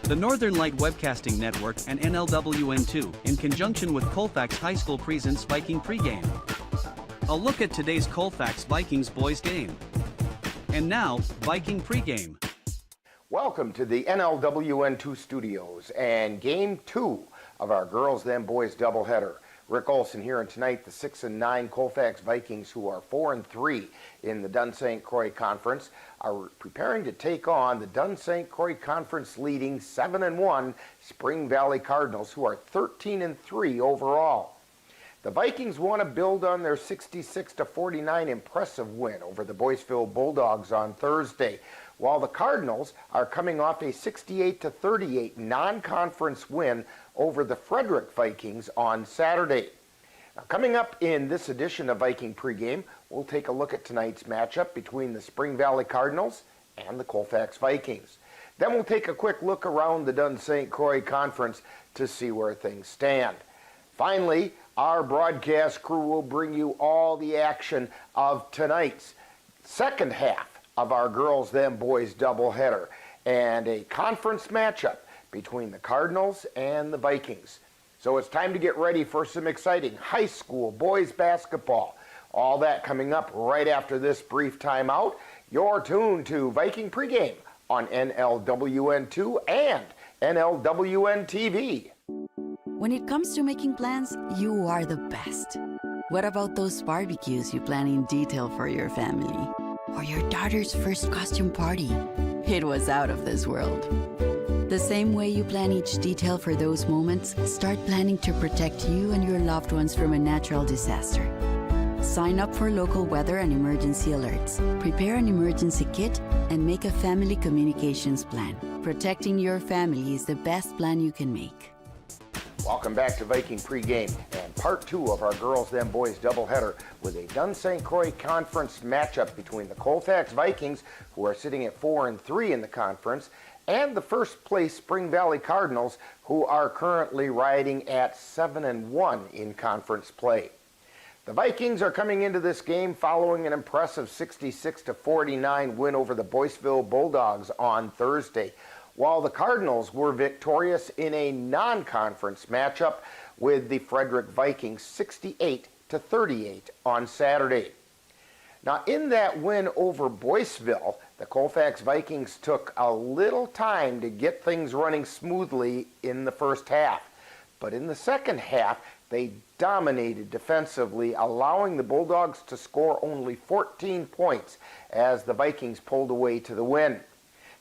The Northern Light Webcasting Network and NLWN-2, in conjunction with Colfax High School, presents Viking Pregame. A look at today's Colfax Vikings boys game. And now, Viking Pregame. Welcome to the NLWN-2 studios and Game 2 of our girls then boys doubleheader. Rick Olson here, and tonight the 6-9 Colfax Vikings, who are 4-3 in the Dunn St. Croix Conference, are preparing to take on the Dunn St. Croix Conference leading 7-1 Spring Valley Cardinals, who are 13-3 overall. The Vikings want to build on their 66-49 impressive win over the Boyceville Bulldogs on Thursday, while the Cardinals are coming off a 68-38 non-conference win over the Frederick Vikings on Saturday. Now, coming up in this edition of Viking Pregame, we'll take a look at tonight's matchup between the Spring Valley Cardinals and the Colfax Vikings. Then we'll take a quick look around the Dunn St. Croix Conference to see where things stand. Finally, our broadcast crew will bring you all the action of tonight's second half of our girls then boys doubleheader and a conference matchup between the Cardinals and the Vikings. So it's time to get ready for some exciting high school boys basketball. All that coming up right after this brief timeout. You're tuned to Viking Pregame on NLWN-2 and NLWN-TV. When it comes to making plans, you are the best. What about those barbecues you plan in detail for your family? Or your daughter's first costume party? It was out of this world. The same way you plan each detail for those moments, start planning to protect you and your loved ones from a natural disaster. Sign up for local weather and emergency alerts. Prepare an emergency kit and make a family communications plan. Protecting your family is the best plan you can make. Welcome back to Viking Pregame and part 2 of our girls then boys doubleheader with a Dunn St. Croix Conference matchup between the Colfax Vikings, who are sitting at 4-3 in the conference, and the first place Spring Valley Cardinals, who are currently riding at 7-1 in conference play. The Vikings are coming into this game following an impressive 66-49 win over the Boyceville Bulldogs on Thursday, while the Cardinals were victorious in a non-conference matchup with the Frederick Vikings 68-38 on Saturday. Now, in that win over Boyceville, the Colfax Vikings took a little time to get things running smoothly in the first half, but in the second half, they dominated defensively, allowing the Bulldogs to score only 14 points as the Vikings pulled away to the win.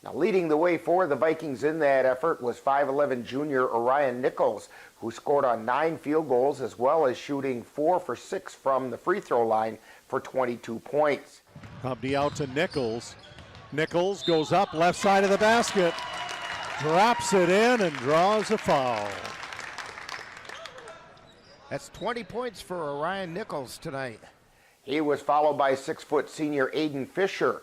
Now, leading the way for the Vikings in that effort was 5'11" junior Orion Nichols, who scored on 9 field goals as well as shooting 4 for 6 from the free throw line for 22 points. Hubby out to Nichols. Nichols goes up left side of the basket, drops it in and draws a foul. That's 20 points for Orion Nichols tonight. He was followed by 6-foot senior Aiden Fisher,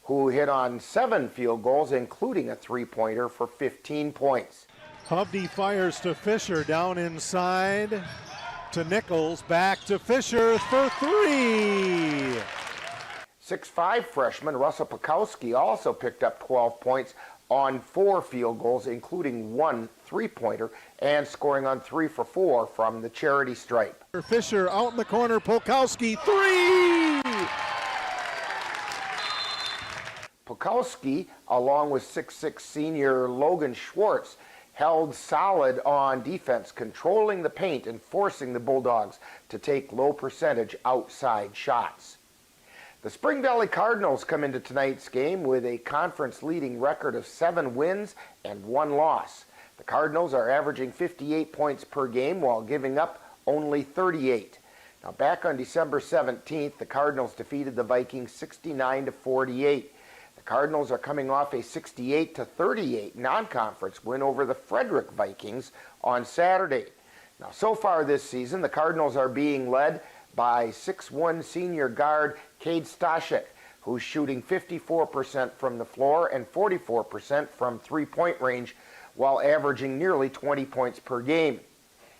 who hit on 7 field goals, including a 3-pointer for 15 points. Hubby fires to Fisher down inside to Nichols, back to Fisher for 3. 6'5" freshman Russell Pukowski also picked up 12 points on 4 field goals, including 1 3-pointer, and scoring on 3 for 4 from the charity stripe. Fisher out in the corner, Pukowski, 3! Pukowski, along with 6'6" senior Logan Schwartz, held solid on defense, controlling the paint and forcing the Bulldogs to take low percentage outside shots. The Spring Valley Cardinals come into tonight's game with a conference leading record of 7 wins and 1 loss. The Cardinals are averaging 58 points per game while giving up only 38. Now, back on December 17th, the Cardinals defeated the Vikings 69-48. The Cardinals are coming off a 68-38 non-conference win over the Frederick Vikings on Saturday. Now, so far this season, the Cardinals are being led by 6'1" senior guard Cade Stashek, who's shooting 54% from the floor and 44% from three-point range, while averaging nearly 20 points per game.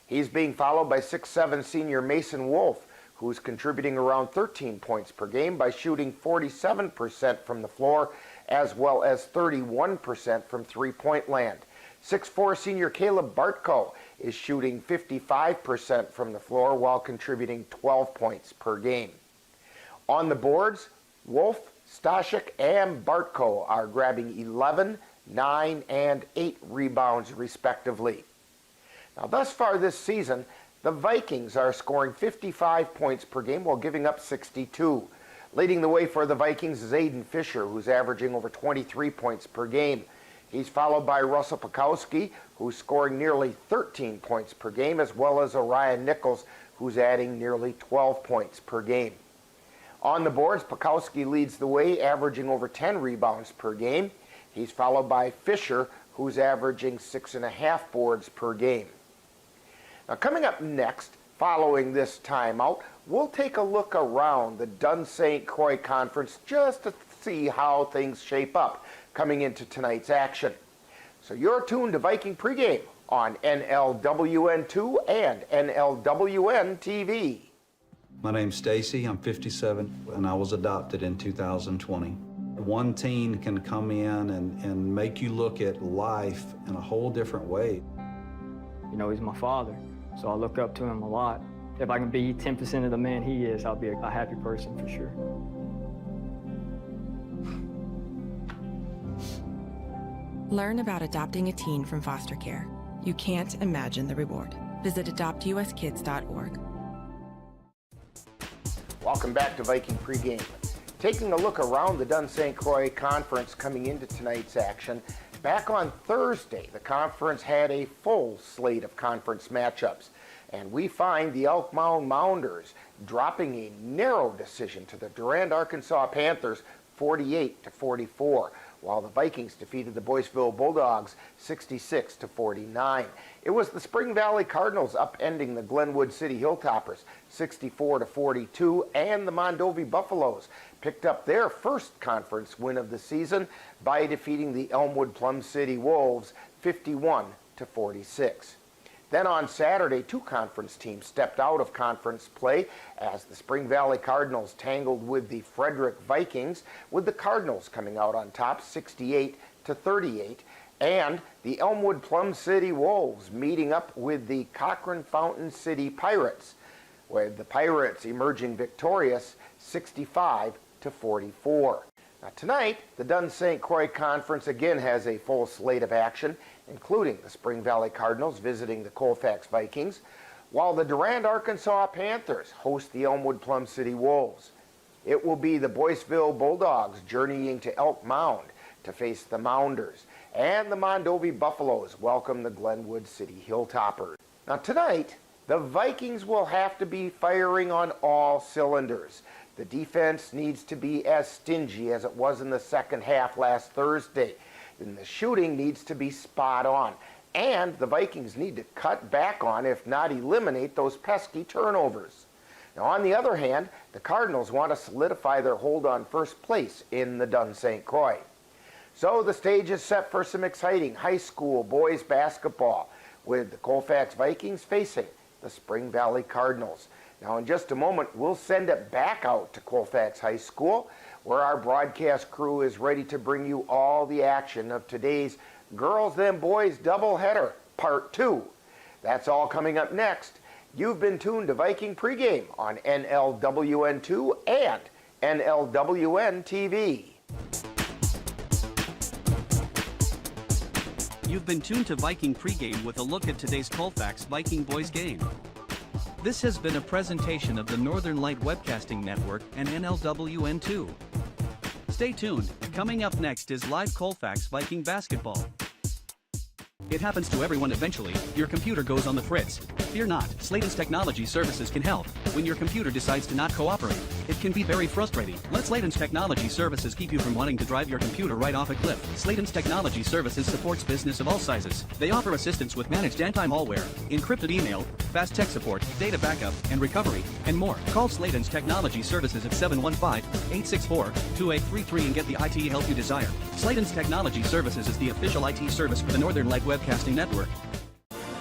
He's being followed by 6'7" senior Mason Wolf, who's contributing around 13 points per game by shooting 47% from the floor, as well as 31% from three-point land. 6'4" senior Caleb Bartko is shooting 55% from the floor while contributing 12 points per game. On the boards, Wolf, Stashik, and Bartko are grabbing 11, 9, and 8 rebounds respectively. Now, thus far this season, the Vikings are scoring 55 points per game while giving up 62. Leading the way for the Vikings is Aiden Fisher, who's averaging over 23 points per game. He's followed by Russell Pekowski, who's scoring nearly 13 points per game, as well as Orion Nichols, who's adding nearly 12 points per game. On the boards, Pekowski leads the way, averaging over 10 rebounds per game. He's followed by Fisher, who's averaging 6.5 boards per game. Now, coming up next, following this timeout, we'll take a look around the Dunn St. Croix Conference just to see how things shape up coming into tonight's action. So you're tuned to Viking Pregame on NLWN-2 and NLWN-TV. My name's Stacy, I'm 57, and I was adopted in 2020. One teen can come in and make you look at life in a whole different way. You know, he's my father, so I look up to him a lot. If I can be 10% of the man he is, I'll be a happy person for sure. Learn about adopting a teen from foster care. You can't imagine the reward. Visit adoptuskids.org. Welcome back to Viking Pregame. Taking a look around the Dunn St. Croix Conference coming into tonight's action. Back on Thursday, the conference had a full slate of conference matchups, and we find the Elk Mound Mounders dropping a narrow decision to the Durand, Arkansas Panthers 48-44, while the Vikings defeated the Boyceville Bulldogs 66-49. It was the Spring Valley Cardinals upending the Glenwood City Hilltoppers 64-42, and the Mondovi Buffaloes picked up their first conference win of the season by defeating the Elmwood Plum City Wolves 51-46. Then on Saturday, two conference teams stepped out of conference play as the Spring Valley Cardinals tangled with the Frederick Vikings, with the Cardinals coming out on top 68-38, and the Elmwood Plum City Wolves meeting up with the Cochrane Fountain City Pirates, with the Pirates emerging victorious 65-44. Now tonight, the Dunn St. Croix Conference again has a full slate of action, including the Spring Valley Cardinals visiting the Colfax Vikings, while the Durand, Arkansas Panthers host the Elmwood Plum City Wolves. It will be the Boyceville Bulldogs journeying to Elk Mound to face the Mounders, and the Mondovi Buffaloes welcome the Glenwood City Hilltoppers. Now tonight, the Vikings will have to be firing on all cylinders. The defense needs to be as stingy as it was in the second half last Thursday. And the shooting needs to be spot on. And the Vikings need to cut back on, if not eliminate, those pesky turnovers. Now, on the other hand, the Cardinals want to solidify their hold on first place in the Dunn St. Croix. So the stage is set for some exciting high school boys basketball, with the Colfax Vikings facing the Spring Valley Cardinals. Now, in just a moment, we'll send it back out to Colfax High School, where our broadcast crew is ready to bring you all the action of today's Girls Then Boys doubleheader, Part 2. That's all coming up next. You've been tuned to Viking Pregame on NLWN-2 and NLWN-TV. You've been tuned to Viking Pregame with a look at today's Colfax Viking Boys game. This has been a presentation of the Northern Light Webcasting Network and NLWN-2. Stay tuned, coming up next is live Colfax Viking basketball. It happens to everyone eventually. Your computer goes on the fritz. Fear not, Sladen's Technology Services can help. When your computer decides to not cooperate, it can be very frustrating. Let Sladen's Technology Services keep you from wanting to drive your computer right off a cliff. Sladen's Technology Services supports business of all sizes. They offer assistance with managed anti-malware, encrypted email, fast tech support, data backup, and recovery, and more. Call Sladen's Technology Services at 715-864-2833 and get the IT help you desire. Sladen's Technology Services is the official IT service for the Northern Light Webcasting Network.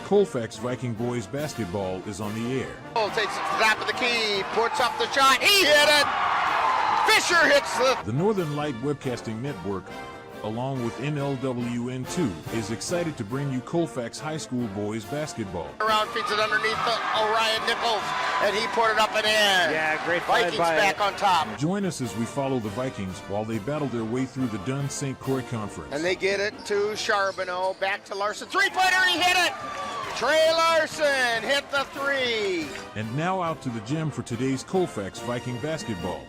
Colfax Viking Boys Basketball is on the air. Takes it to the top of the key, puts up the shot, he hit it! Fisher hits The Northern Light Webcasting Network along with NLWN-2, is excited to bring you Colfax High School Boys Basketball. Around, feeds it underneath Orion Nichols, and he put it up and in. Yeah, great Vikings back on top. Join us as we follow the Vikings while they battle their way through the Dunn St. Croix Conference. And they get it to Charbonneau, back to Larson. Three-pointer, he hit it! Trey Larson hit the three. And now out to the gym for today's Colfax Viking basketball.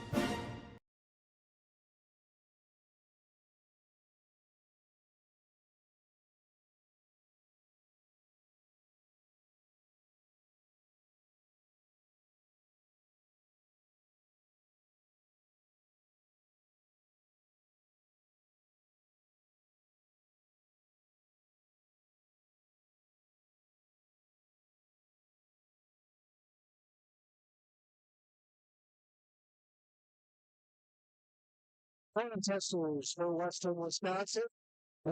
Testers for Western Wisconsin.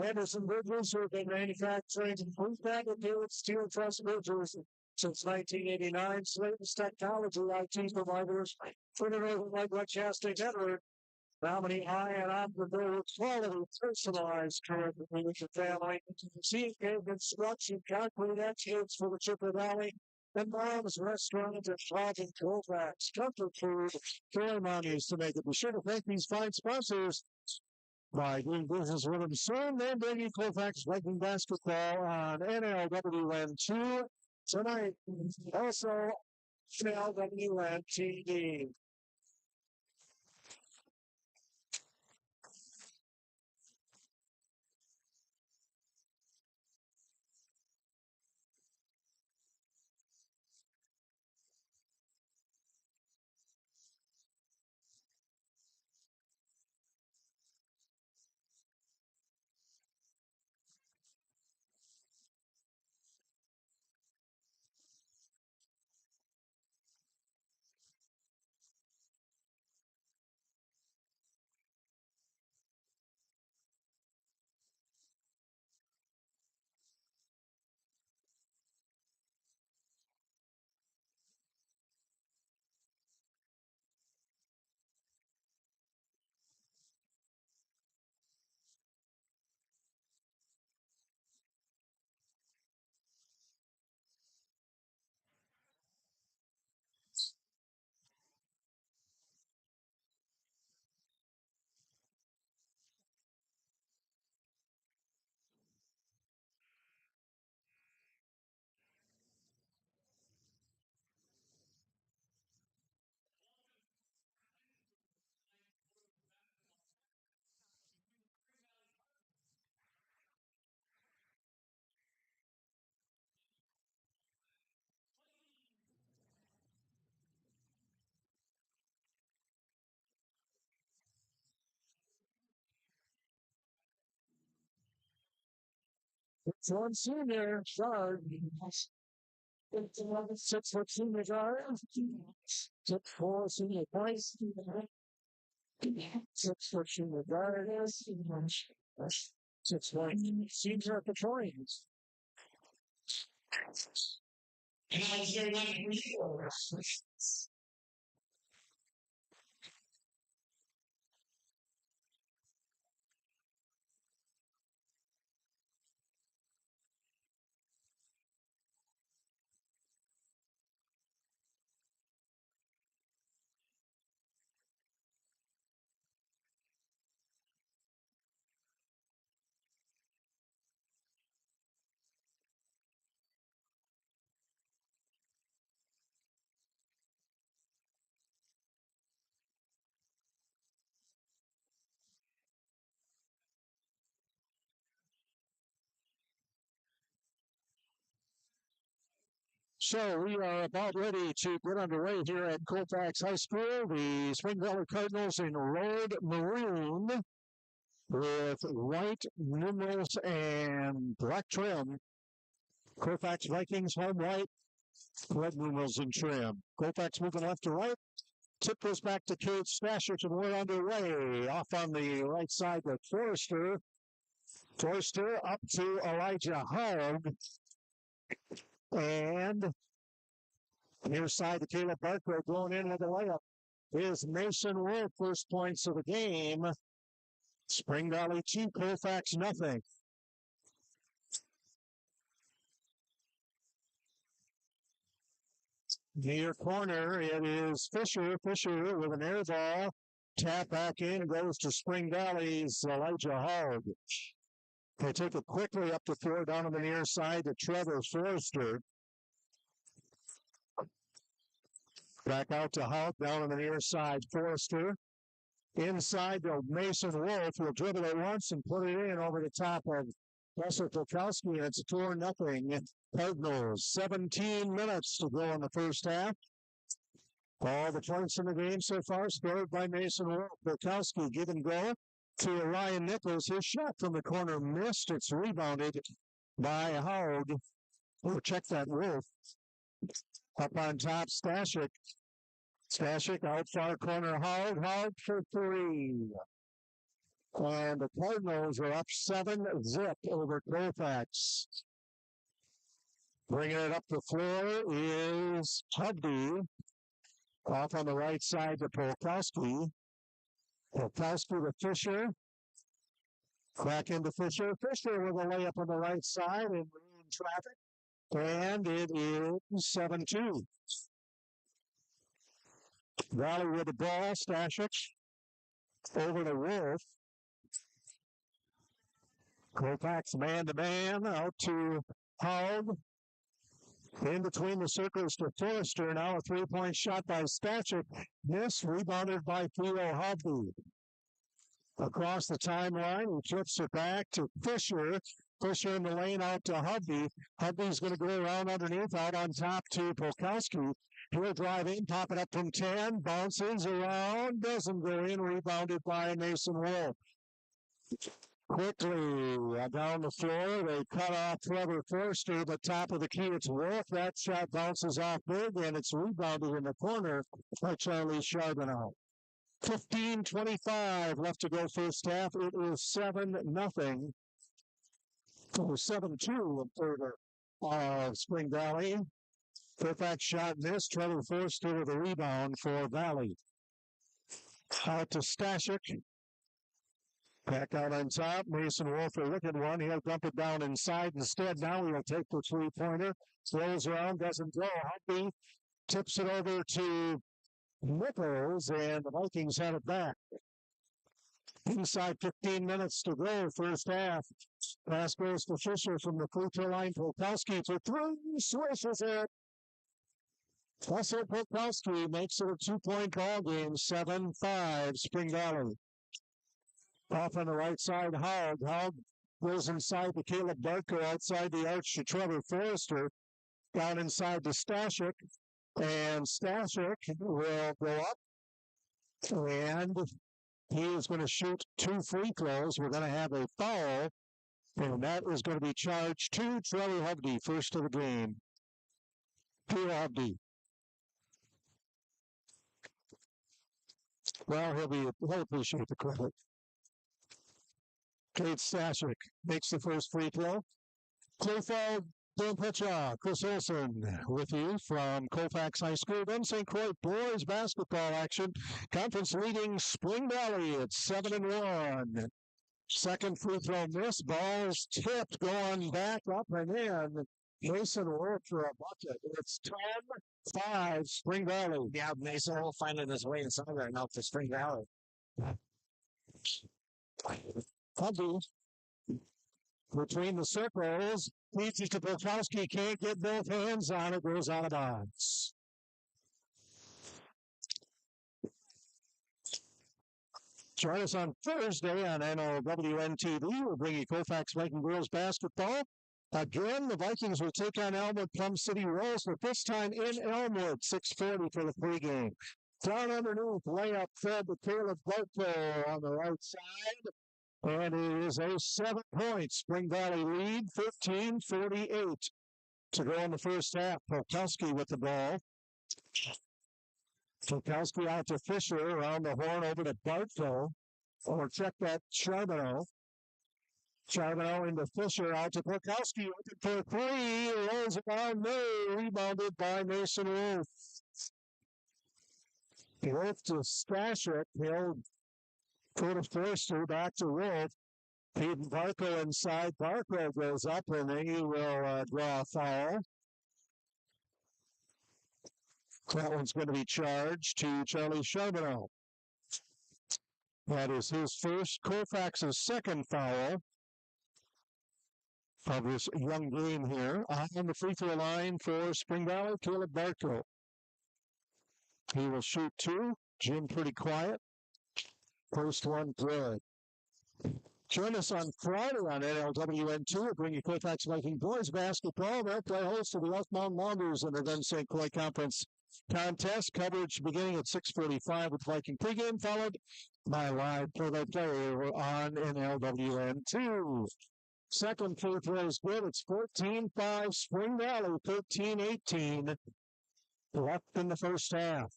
Anderson Bridges, who have been manufacturing prefabricated steel truss bridges since 1989. Slaton's Technology IT providers for the Northern White Westchester Network. Nominee high and on-the-door quality personalized care for the family. CK Construction, concrete experts for the Chippewa Valley. And Mom's Restaurant and Club in Colfax. Comfort food, ceremonies to make it. Be sure to thank these fine sponsors by doing business with them soon. They're bringing Colfax Viking Basketball on NLWN-2 tonight. Also, NLWN-TV. It's one senior guard. It's 6 foot senior guard. 6'4" senior point. 6 foot senior guard is 6 foot senior at the Trojans. So we are about ready to get underway here at Colfax High School. The Spring Valley Cardinals in red maroon with white numerals and black trim. Colfax Vikings home white, red numerals and trim. Colfax moving left to right. Tip goes back to Cade Stashers and we're underway. Off on the right side with Forrester. Forrester up to Elijah Hogg. And near side to Caleb Barker going in with a layup is Mason Wolf, first points of the game Spring Valley 2, Colfax nothing. Near corner, it is Fisher. Fisher with an air ball. Tap back in, goes to Spring Valley's Elijah Hogg. They take it quickly up the floor, down on the near side to Trevor Forrester. Back out to Hogg, down on the near side, Forrester. Inside to Mason Wolf, who'll dribble it once and put it in over the top of Russell Polkowski, and it's 4-0 Cardinals. 17 minutes to go in the first half. All the points in the game so far scored by Mason Wolf. Polkowski give and go to Ryan Nichols. His shot from the corner missed. It's rebounded by Howard. Oh, check that, Wolf. Up on top, Stashik. Stashik out far corner, Howard. Howard for three. And the Cardinals are up 7-0 over Colfax. Bringing it up the floor is Hubby. Off on the right side to Polkowski. Polkowski to Fisher. Back into Fisher. Fisher with a layup on the right side in traffic. And it is 7-2. Valley with the ball. Stashik over to Wolf. Colfax man-to-man out to Hogg. In between the circles to Forrester. Now a three-point shot by Stashik. Miss, rebounded by Theo Hubby. Across the timeline, he flips it back to Fisher. Fisher in the lane out to Hubby. Hubby's going to go around underneath, out on top to Polkowski. He'll drive in, pop it up from 10, bounces around, doesn't go in, rebounded by Mason Wolf. Quickly down the floor, they cut off Trevor Forrester, but top of the key, it's Wolf. That shot bounces off big, and it's rebounded in the corner by Charlie Charbonneau. 15:25 left to go first half. It is 7-0. Or 7-2 in favor of Spring Valley. Colfax shot missed. Trevor Forrester with a rebound for Valley. Out to Stashik. Back out on top. Mason Wolf will look at one. He'll dump it down inside instead. Now he'll take the three-pointer. Throws around, doesn't go. Hubby tips it over to Nichols, and the Vikings have it back. Inside 15 minutes to go, first half. Pass goes to Fisher from the free throw line. Polkowski for three. Swishes it. Russell Polkowski makes it a 2-point ball game. 7-5 Spring Valley. Off on the right side, Hogg. Hogg goes inside to Caleb Barker, outside the arch to Trevor Forrester. Down inside to Stashik. And Stashik will go up. And he is going to shoot 2 free throws. We're going to have a foul. And that is going to be charged to Trevor Hubby, first of the game. Trevor Hubby. Well, he'll appreciate the credit. Kate Stashik makes the first free throw. Clayfeld, don't pitch off. Chris Olson with you from Colfax High School. Then St. Croix boys basketball action. Conference leading Spring Valley at 7-1. Second free throw miss. Ball's tipped, going back up and in. Mason Wolf for a bucket. It's 10-5 Spring Valley. Yeah, Mason Wolf finding his way inside right now for Spring Valley. Hubby between the circles. Feeds it to Polkowski. Can't get both hands on it. Goes out of bounds. Join us on Thursday on NLWN-TV. We'll bring you Colfax Viking Boys Basketball. Again, the Vikings will take on Elmwood Plum City Rolls, but this time in Elmwood. 6:40 for the pregame. Down underneath, layup fed to Caleb Barker on the right side. And it is a 7-point Spring Valley lead, 13:48 to go in the first half. Polkowski with the ball. Polkowski out to Fisher, around the horn over to Bartow. Or check that, Charbonneau. Charbonneau into Fisher, out to Polkowski, looking for three. Rolls around, no. Rebounded by Mason Wolf. Wolf to Stashik. He'll Curtis Forster back to Wolf. Feeding Barco inside. Barco goes up, and then he will draw a foul. That one's going to be charged to Charlie Charbonneau. That is his first, Colfax's second foul of this young game here. On the free throw line for Spring Valley, Caleb Barco. He will shoot two. Jim pretty quiet. First one good. Join us on Friday on NLWN-2. We'll bring you Colfax Viking Boys Basketball. They'll play host to the West Mountain Wanderers in the Gun St. Croix Conference contest. Coverage beginning at 6:45 with Viking pregame, followed by live play-by-play on NLWN-2. Second free throw is good. It's 14-5 Spring Valley, 13-18 left in the first half.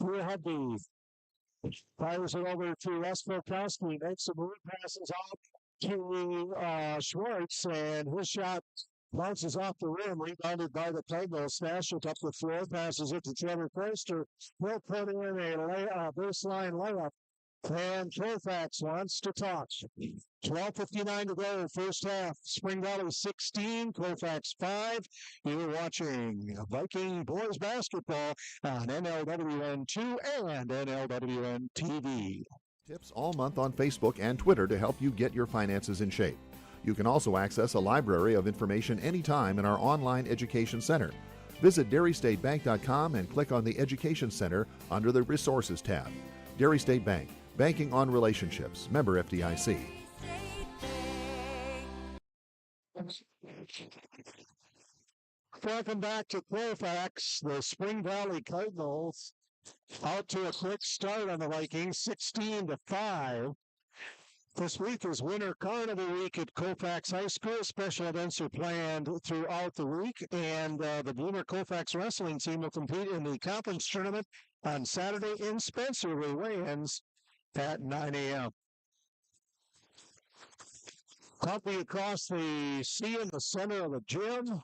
We'll have the fires it over to Russ Volkowski. Makes some move passes off to Schwartz, and his shot bounces off the rim, rebounded by the Cardinals. Stashik up the floor, passes it to Trevor Forster. He'll put in a baseline layup, and Colfax wants to talk. 12:59 to go, first half. Spring Valley 16, Colfax 5. You're watching Viking Boys Basketball on NLWN-2 and NLWN-TV. Tips all month on Facebook and Twitter to help you get your finances in shape. You can also access a library of information anytime in our online education center. Visit DairyStateBank.com and click on the Education Center under the Resources tab. Dairy State Bank, banking on relationships. Member FDIC. Welcome back to Colfax. The Spring Valley Cardinals out to a quick start on the Vikings, 16-5. This week is Winter Carnival Week at Colfax High School. Special events are planned throughout the week, and the Bloomer Colfax wrestling team will compete in the conference tournament on Saturday in Spencer, where weigh-ins at 9 a.m. Pumping across the sea in the center of the gym.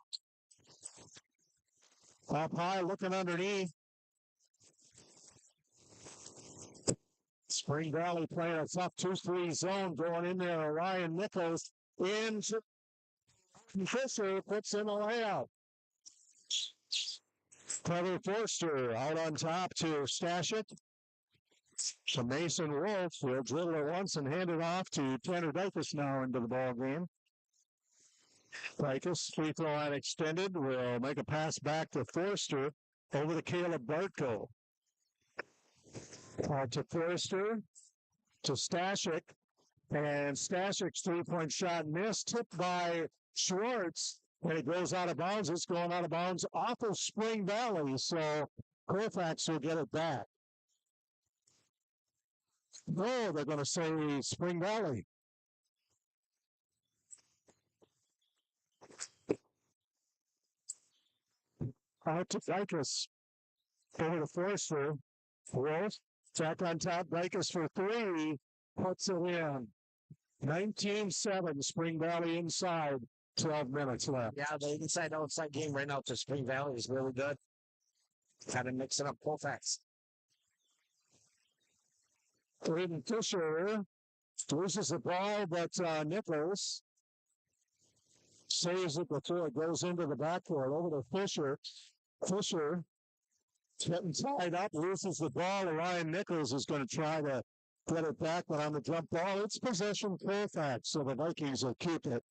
Up high, looking underneath. Spring Valley playing a tough 2-3 zone, going in there. Ryan Nichols into Fisher, puts in a layup. Trevor Forster out on top to Stashik. So Mason Wolf will dribble it once and hand it off to Tanner Dykus now into the ball game. Dykus, free throw line extended, will make a pass back to Forster over to Caleb Bartko. To Forster, to Stashik, and Stashik's three-point shot missed, tipped by Schwartz, and it goes out of bounds. It's going out of bounds off of Spring Valley, so Colfax will get it back. No, they're going to say Spring Valley. Out to Dykus, over to Forster. Wolf, back on top, Dykus for three, puts it in. 19-7, Spring Valley inside, 12 minutes left. Yeah, the inside-outside game right now to Spring Valley is really good. Kind of mixing up Colfax. Aiden Fisher loses the ball, but Nichols saves it before it goes into the backcourt. Over to Fisher. Fisher getting tied up, loses the ball. Ryan Nichols is going to try to get it back, but on the jump ball, it's possession Colfax, so the Vikings will keep it.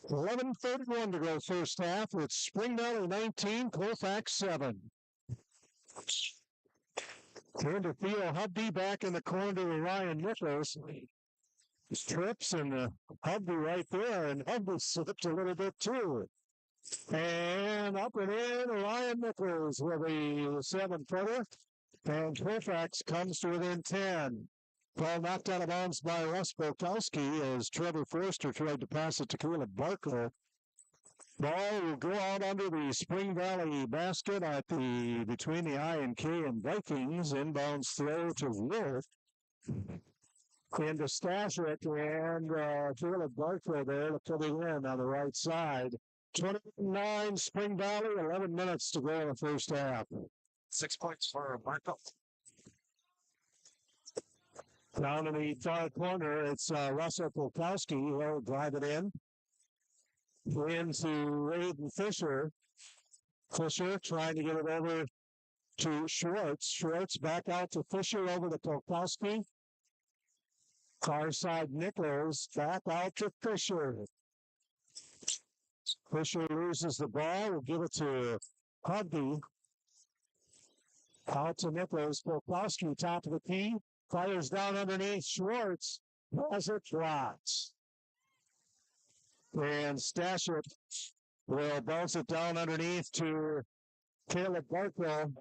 11:31 to go first half. It's Spring Valley 19, Colfax 7. Turn to Theo Hubby back in the corner to Ryan Nichols. Trips and Hubby right there, and Hubby slipped a little bit too. And up and in, Ryan Nichols with a 7-footer. And Colfax comes to within 10. Ball knocked out of bounds by Russ Volkowski as Trevor Forster tried to pass it to Caleb Barco. Ball will go out under the Spring Valley basket at between the I&K and Vikings. Inbounds throw to Wolf. Into Stashik and Caleb Barco there to put it in on the right side. 29 Spring Valley, 11 minutes to go in the first half. 6 points for Barco. Down in the far corner, it's Russell Polkowski. He'll drive it in. Into Aiden Fisher. Fisher trying to get it over to Schwartz. Schwartz back out to Fisher over to Polkowski. Far side Nichols back out to Fisher. Fisher loses the ball. We'll give it to Hubby. Out to Nichols. Polkowski, top of the key. Fires down underneath Schwartz. Has it dropped. And Stashik will bounce it down underneath to Caleb Barkwell.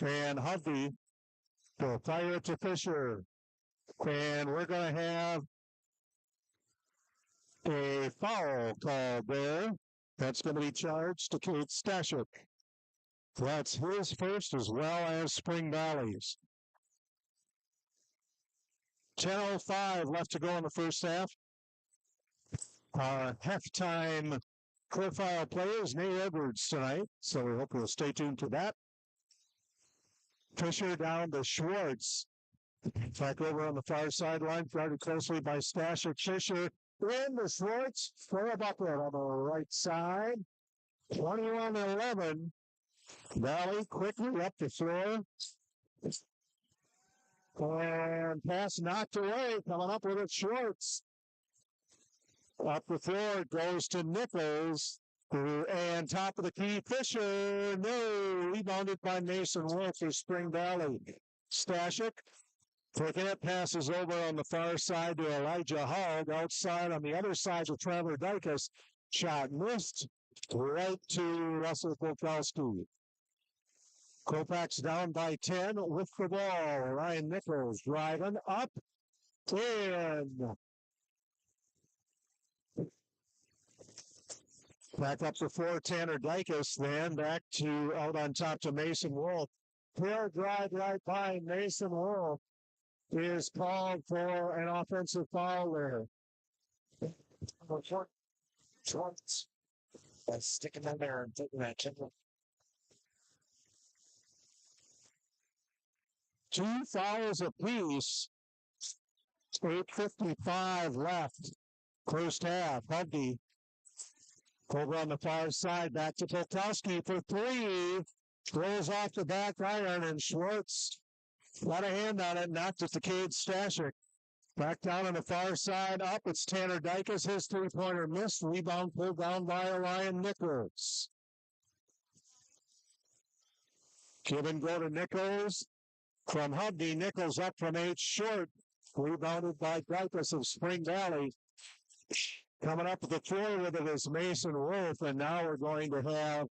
And Hubby will fire it to Fisher. And we're going to have a foul called there. That's going to be charged to Kate Stashik. That's his first as well as Spring Valley's. 10:05 left to go in the first half. Our halftime profile player is Nate Edwards tonight, so we hope you'll stay tuned to that. Fisher down to Schwartz. Back over on the far sideline, guarded closely by Stashik. Fisher in the Schwartz for a bucket on the right side. 21-11. Valley quickly up the floor. And pass knocked away. Coming up with it, Schwartz. Up the floor goes to Nichols. And top of the key, Fisher. No, rebounded by Mason Wolf for Spring Valley. Stashik taking it, passes over on the far side to Elijah Hogg. Outside on the other side to Trevor Dykus. Shot missed. Right to Russell Polkowski. Colfax down by 10 with the ball. Ryan Nichols driving up. In. Back up to 4, Tanner Dykus, then back to out on top to Mason Wolf. Fair drive right by Mason Wolf is called for an offensive foul there. Schwartz. Sticking in there and taking that chip. 2 fouls apiece. 8:55 left. First half. Hubby over on the far side. Back to Polkowski for 3. Throws off the back iron, and Schwartz got a hand on it. Knocked it to Cade Stashik. Back down on the far side. Up. It's Tanner Dykus. His 3-pointer missed. Rebound pulled down by Ryan Nichols. Give and go to Nichols. From Hubby, Nichols up from 8 short. Rebounded by Dykus of Spring Valley. Coming up with the floor with it is Mason Wolf, and now we're going to have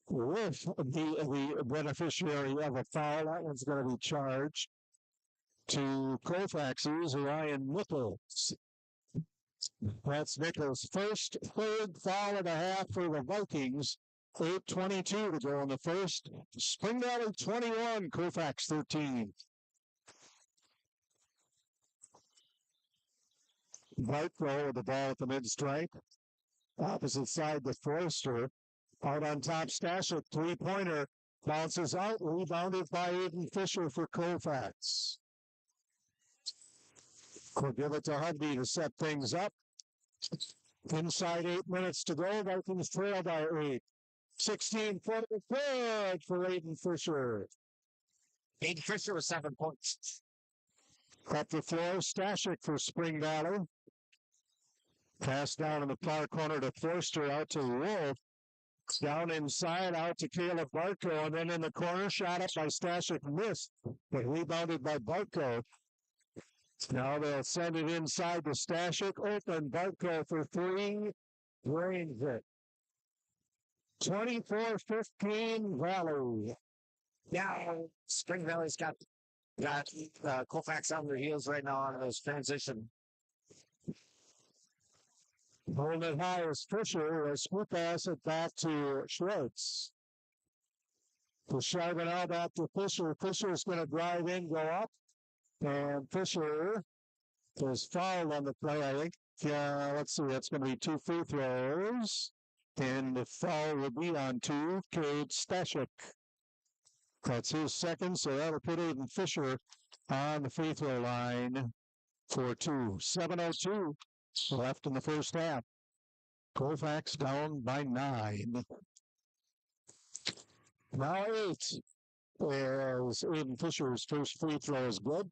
Wolf, the beneficiary of a foul. That one's going to be charged to Colfax's Ryan Nichols. That's Nichols' third foul and a half for the Vikings. 8:22 to go in the first. Spring Valley 21, Colfax 13. Barkwell with the ball at the mid-stripe. Opposite side to Forster. Out on top, Stashik, 3-pointer. Bounces out, rebounded by Aiden Fisher for Colfax. We'll give it to Hubby to set things up. Inside 8 minutes to go. Vikings trail by 8. 16-footer good for Aiden Fisher. Aiden Fisher with 7 points. Up the floor, Stashik for Spring Valley. Pass down in the far corner to Forster, out to Wolf. Down inside, out to Caleb Barco, and then in the corner, shot up by Stashik, missed, but rebounded by Barco. Now they'll send it inside to Stashik, open, Barco for 3, drains it. 24-15 Valley. Yeah, Spring Valley's got Colfax on their heels right now on this transition. Holding it high is Fisher. A split pass it back to Schwartz. To Charbonneau back to Fisher. Fisher's going to drive in, go up. And Fisher is fouled on the play, I think. Let's see, that's going to be 2 free throws. And the foul will be on to Cade Stashik. That's his second, so that'll put Aiden Fisher on the free throw line for 2. 7:02 left in the first half. Colfax down by 9. Now 8. As Aiden Fisher's first free throw is good.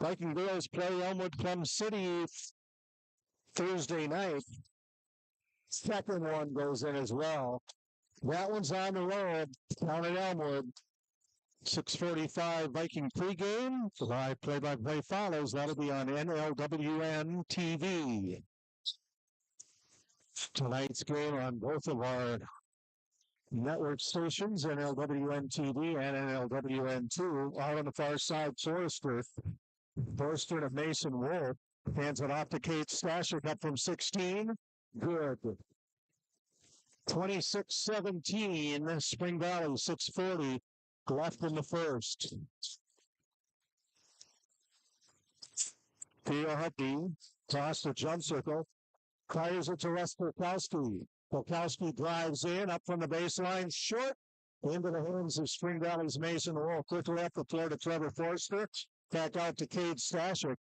Viking girls play Elmwood Plum City Thursday night. Second one goes in as well. That one's on the road down at Elmwood. 6:45 Viking pregame. Live play-by-play follows. That'll be on NLWN-TV. Tonight's game on both of our network stations, NLWN-TV and NLWN2. Out on the far side, Forrester to Mason Wolf. Hands it off to Kate Stashik up from 16. Good. 26-17, Spring Valley, 6:40 left in the first. Theo Hutke, toss to jump circle, fires it to Russ Polkowski. Polkowski drives in, up from the baseline, short, into the hands of Spring Valley's Mason Wolf. Quickly up the floor to Trevor Forster, back out to Cade Stashik.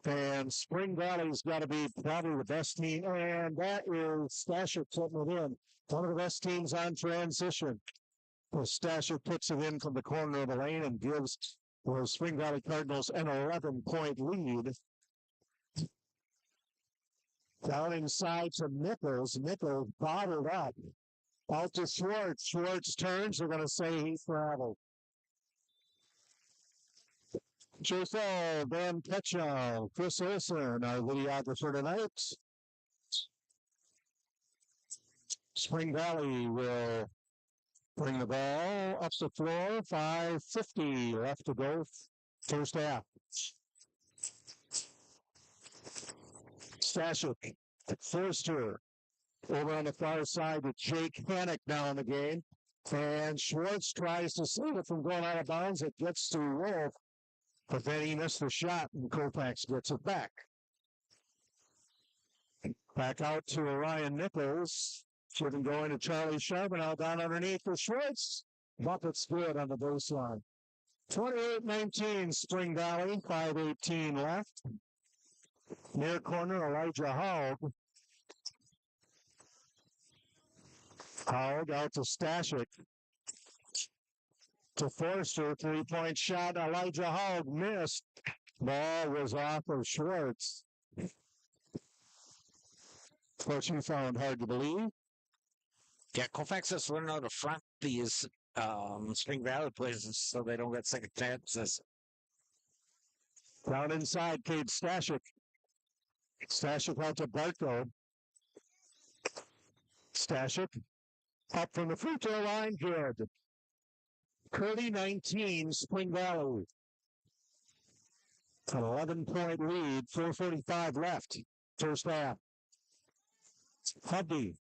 And Spring Valley's got to be probably the best team, and that is Stashik putting it in. One of the best teams on transition. Well, Stashik puts it in from the corner of the lane and gives the Spring Valley Cardinals an 11-point lead. Down inside to Nichols. Nichols bottled up. Out to Schwartz. Schwartz turns. They're going to say he traveled. Joseph Van Petchel, Chris Olson, our videographer tonight. Spring Valley will bring the ball up the floor. 5:50 left to go. First half. Stashik, Forster, over on the far side with Jake Hannock now in the game. And Schwartz tries to save it from going out of bounds. It gets to Wolf. But then he missed the shot, and Colfax gets it back. Back out to Orion Nichols. Shouldn't go into Charlie Charbonneau down underneath for Schwartz. Bucket's good on the baseline. 28-19 Spring Valley, 5:18 left. Near corner, Elijah Haug. Haug out to Stashik. To Forster, three-point shot. Elijah Haug missed. Ball was off of Schwartz. Which he found hard to believe. Yeah, Colfax has learned how to front these Spring Valley places so they don't get second chances. Down inside, Cade Stashik. Stashik out to Barco. Stashik up from the free throw line. Good. 30-19, Spring Valley. An 11-point lead, 4:45 left. First half. Hubby.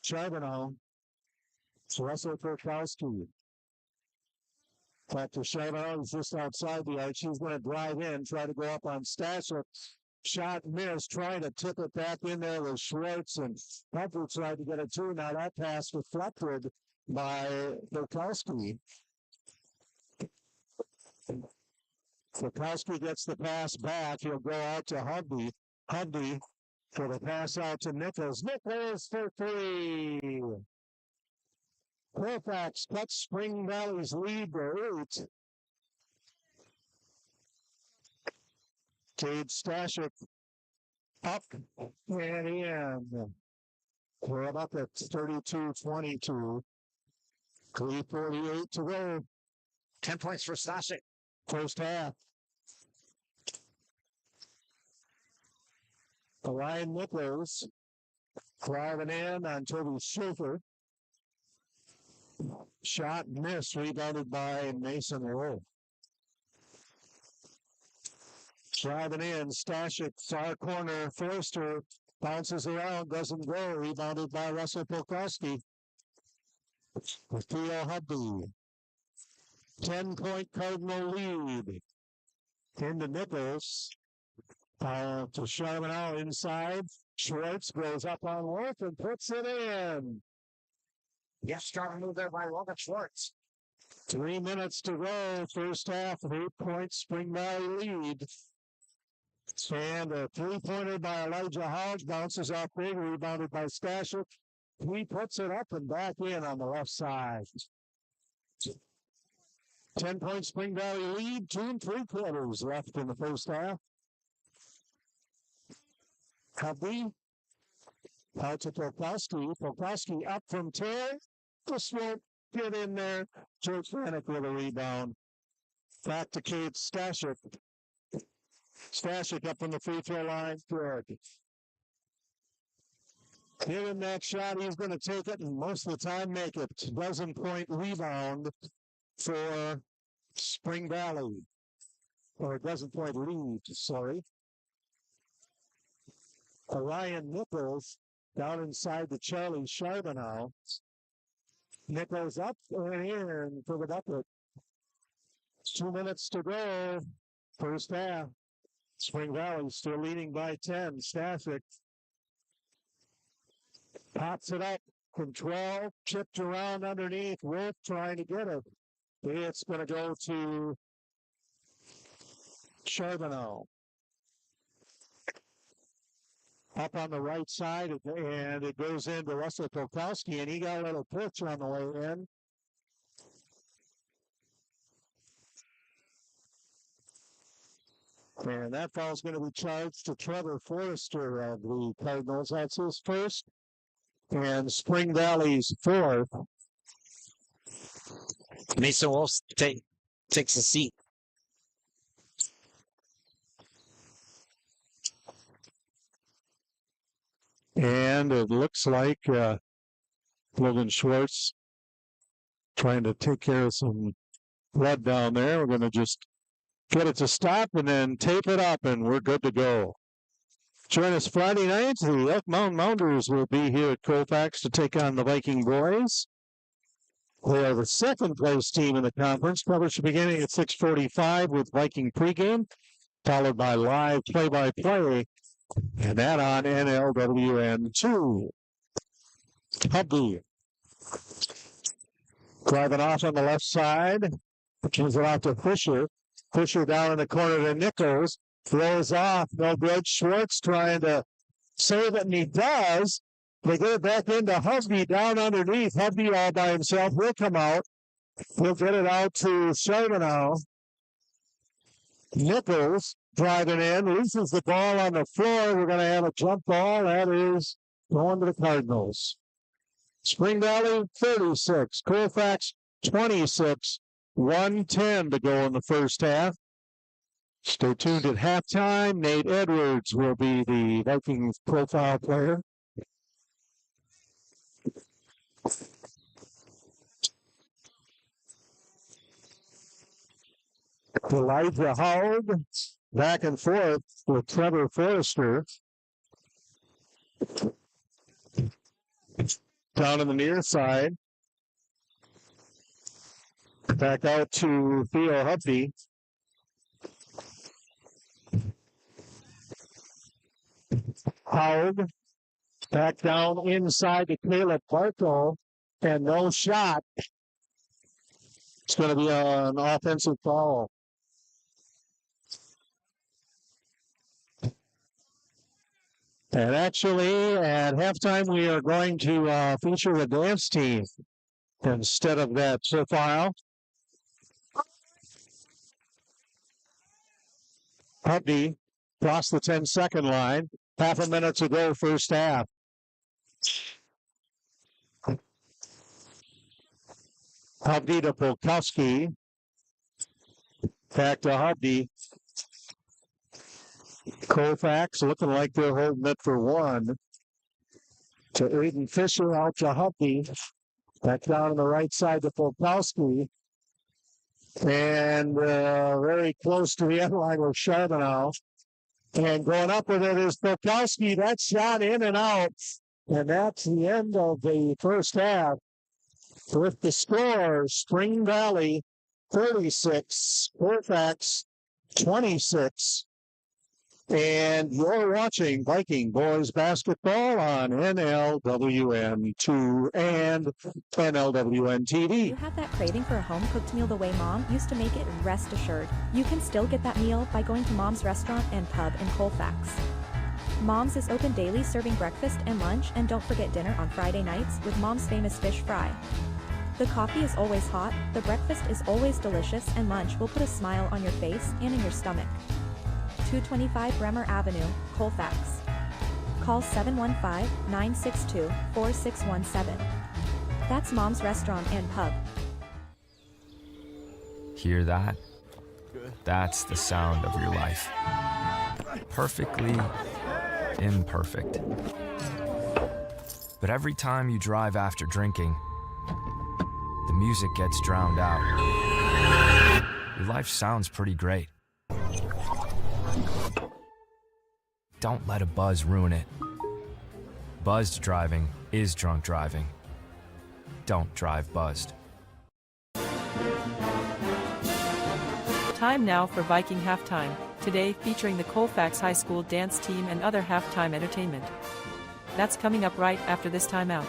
Charbonneau. Russell Polkowski. Back to Charbonneau. He's just outside the arch. He's going to drive in, try to go up on Stashik. Shot missed, trying to tip it back in there with Schwartz, and Hubby tried to get it too. Now that pass deflected by Polkowski. Polkowski gets the pass back. He'll go out to Hubby. Hubby for the pass out to Nichols. Nichols for three. Colfax cuts Spring Valley's lead to 8. Cade Stashik up and in. We're up at 32-22. 3:48 to go. 10 points for Stashik. First half. Ryan Nichols driving in on Toby Schaefer. Shot missed, rebounded by Mason Wolf. Driving in, Stashik, far corner, Forster bounces around, doesn't go, rebounded by Russell Polkowski. With Theo Hubby. 10-point Cardinal lead. Into Nichols. To Charbonneau inside. Schwartz goes up on Worth and puts it in. Yes, strong move there by Logan Schwartz. 3 minutes to go. First half, 8 points, Spring Valley lead. And a three-pointer by Elijah Hodge bounces off big, rebounded by Stashik. He puts it up and back in on the left side. 10-point Spring Valley lead, 2 3/4 left in the first half. Cubby out to Polkowski. Polkowski up from 10. Just won't get in there. George Vanek with a rebound. Back to Kate Stashik. Stashik up from the free throw line. Good. Give him that shot. He's going to take it and most of the time make it. Dozen-point rebound for Spring Valley. Or a dozen-point lead, sorry. Orion Nichols down inside the Charlie Charbonneau. Nichols up and in for the bucket. 2 minutes to go. First half. Spring Valley still leading by 10. Stashik pops it up from 12. Chipped around underneath. Wolf trying to get it. It's going to go to Charbonneau. Up on the right side, and it goes into Russell Polkowski, and he got a little push on the way in. And that foul's going to be charged to Trevor Forrester of the Cardinals. That's his first. And Spring Valley's fourth. Mason Wolf takes a seat. And it looks like Logan Schwartz trying to take care of some blood down there. We're going to just get it to stop and then tape it up, and we're good to go. Join us Friday night. The Elk Mountain Mounders will be here at Colfax to take on the Viking Boys. They are the second-place team in the conference. Coverage beginning at 6:45 with Viking pregame, followed by live play-by-play. And that on NLWN-2. Hubby driving off on the left side. Gives it off to Fisher. Fisher down in the corner to Nichols. Throws off. No good. Schwartz trying to save it, and he does. They get it back into Hubby down underneath. Hubby all by himself. He'll come out. He'll get it out to Charbonneau. Nichols driving in, loses the ball on the floor. We're going to have a jump ball. That is going to the Cardinals. Spring Valley 36, Colfax 26, 1:10 to go in the first half. Stay tuned at halftime. Nate Edwards will be the Vikings profile player. Elijah Howard back and forth with Trevor Forrester. Down on the near side. Back out to Theo Hubby. Howard back down inside to Caleb Barco, and no shot. It's going to be an offensive foul. And actually, at halftime, we are going to feature the dance team instead of that profile. Hubby crossed the 10-second line. Half a minute to go, first half. Hubby to Polkowski. Back to Hubby. Colfax looking like they're holding it for one. To Aiden Fisher, out to Hubby. Back down on the right side to Polkowski. And very close to the end line with Charbonneau. And going up with it is Polkowski. That shot in and out. And that's the end of the first half. With the score, Spring Valley 36, Colfax 26. And you're watching Viking Boys Basketball on NLWN-2 and NLWN-TV. You have that craving for a home-cooked meal the way Mom used to make it? Rest assured, you can still get that meal by going to Mom's Restaurant and Pub in Colfax. Mom's is open daily, serving breakfast and lunch, and don't forget dinner on Friday nights with Mom's famous fish fry. The coffee is always hot, the breakfast is always delicious, and lunch will put a smile on your face and in your stomach. 225 Bremer Avenue, Colfax. Call 715-962-4617. That's Mom's Restaurant and Pub. Hear that? That's the sound of your life. Perfectly imperfect. But every time you drive after drinking, the music gets drowned out. Your life sounds pretty great. Don't let a buzz ruin it. Buzzed driving is drunk driving. Don't drive buzzed. Time now for Viking Halftime, today featuring the Colfax High School dance team and other halftime entertainment. That's coming up right after this timeout.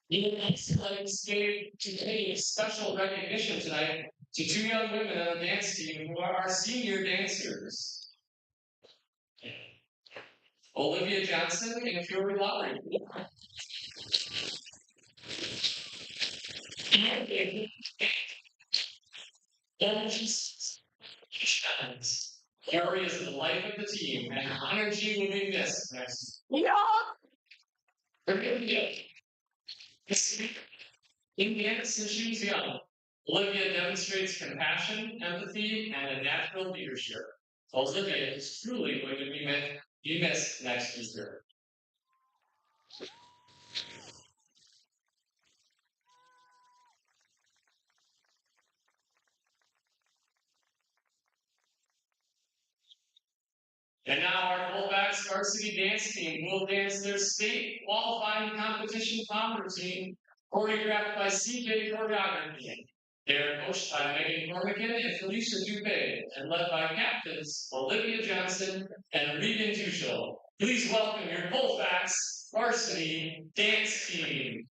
Let's give today special recognition tonight to two young women on the dance team who are our senior dancers. Olivia Johnson and Fury Lowry. Fury is the life of the team, and her energy will be missed next. In dance since she was young, Olivia demonstrates compassion, empathy, and a natural leadership. Olivia is truly going to be missed next Easter. And now our Colfax varsity dance team will dance their state qualifying competition pop routine, choreographed by CJ Choreography. They are coached by Megan Cormican and Felicia Dupé, and led by captains Olivia Johnson and Regan Tuchel. Please welcome your Colfax varsity dance team.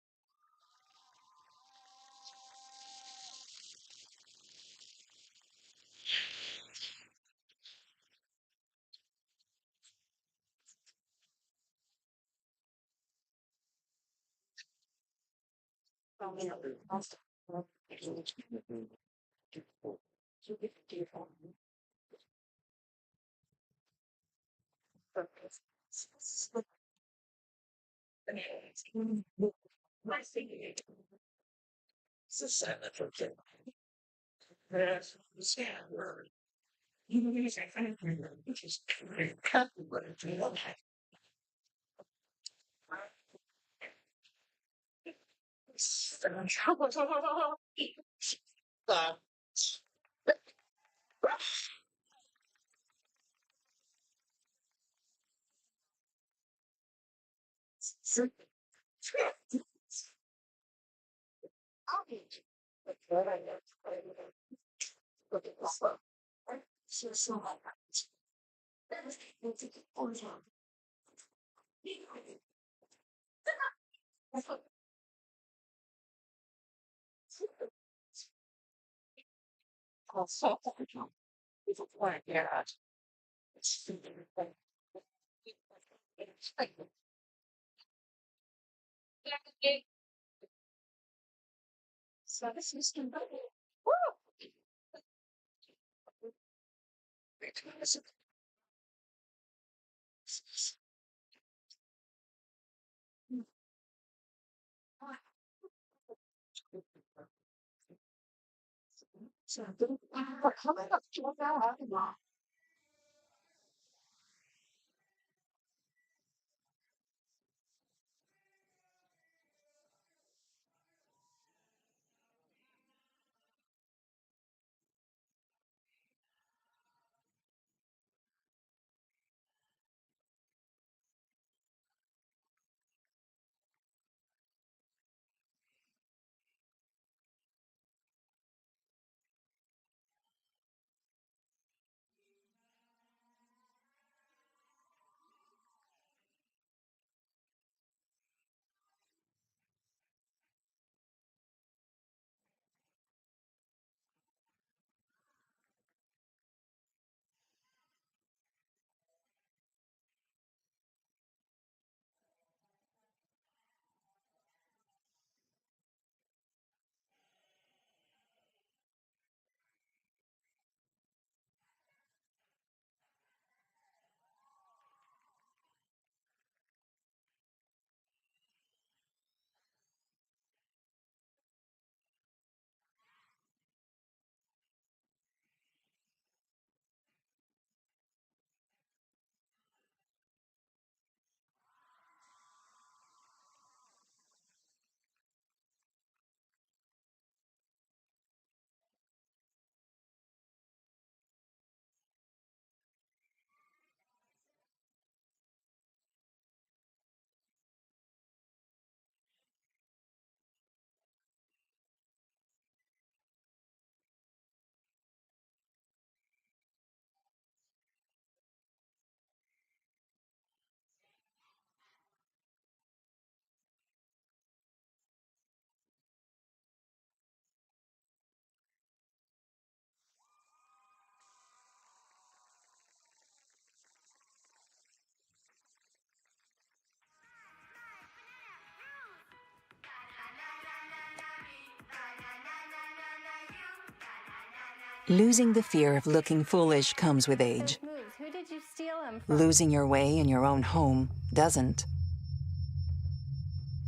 Losing the fear of looking foolish comes with age. Who did you steal him from? Losing your way in your own home doesn't.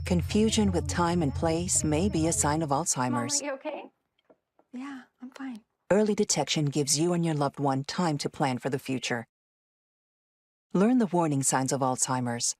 Confusion with time and place may be a sign of Alzheimer's. Mom, are you okay? Yeah, I'm fine. Early detection gives you and your loved one time to plan for the future. Learn the warning signs of Alzheimer's.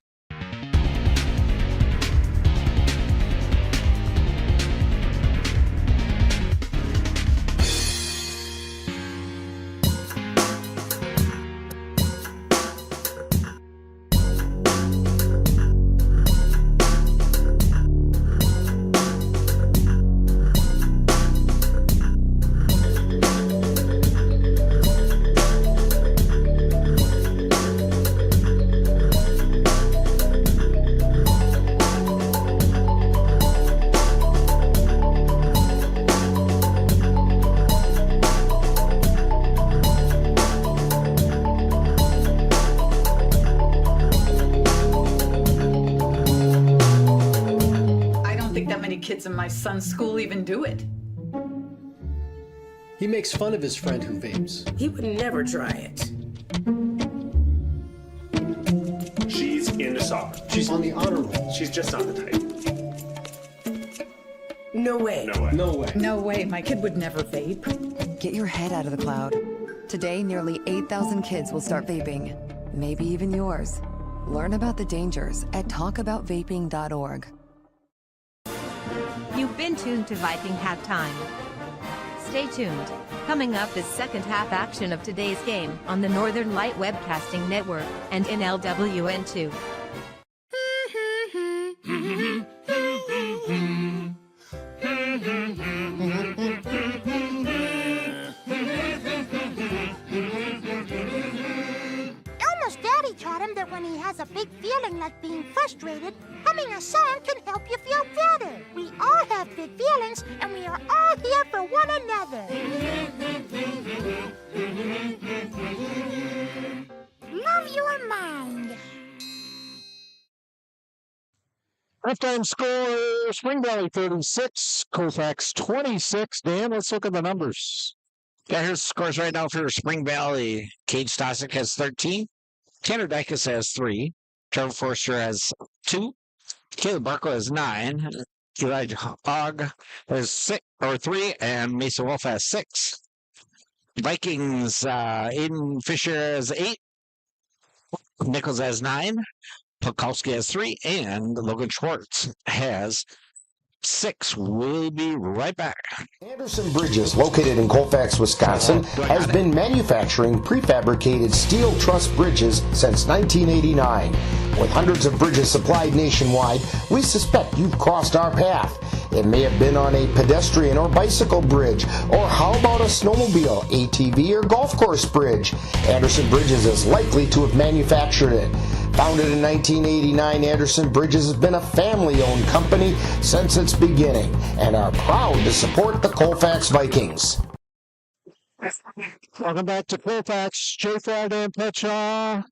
kids in my son's school even do it. He makes fun of his friend who vapes. He would never try it. She's into soccer. She's on the honor roll. She's just not the type. No way. No way. No way. No way, my kid would never vape. Get your head out of the cloud. Today, nearly 8,000 kids will start vaping. Maybe even yours. Learn about the dangers at talkaboutvaping.org. You've been tuned to Viking Halftime. Stay tuned. Coming up is second half action of today's game on the Northern Light Webcasting Network and NLWN-2. Elmo's daddy taught him that when he has a big feeling like being frustrated, humming a song can help you feel better. We all have big feelings, and we are all here for one another. Love your mind. Halftime score, Spring Valley 36, Colfax 26. Dan, let's look at the numbers. Yeah, here's the scores right now for Spring Valley. Cade Stosic has 13. Tanner Dykus has 3. Trevor Forster has 2. Caleb Barco has 9. Elijah Hogg has 3. And Mason Wolf has 6. Vikings, Aiden Fisher has 8. Nichols has 9. Pukowski has 3. And Logan Schwartz has 6. We'll be right back. Anderson Bridges, located in Colfax, Wisconsin, has been manufacturing prefabricated steel truss bridges since 1989. With hundreds of bridges supplied nationwide, we suspect you've crossed our path. It may have been on a pedestrian or bicycle bridge, or how about a snowmobile, ATV, or golf course bridge? Anderson Bridges is likely to have manufactured it. Founded in 1989, Anderson Bridges has been a family-owned company since its beginning and are proud to support the Colfax Vikings. Welcome back to Colfax. Jay Friday and Pechaw,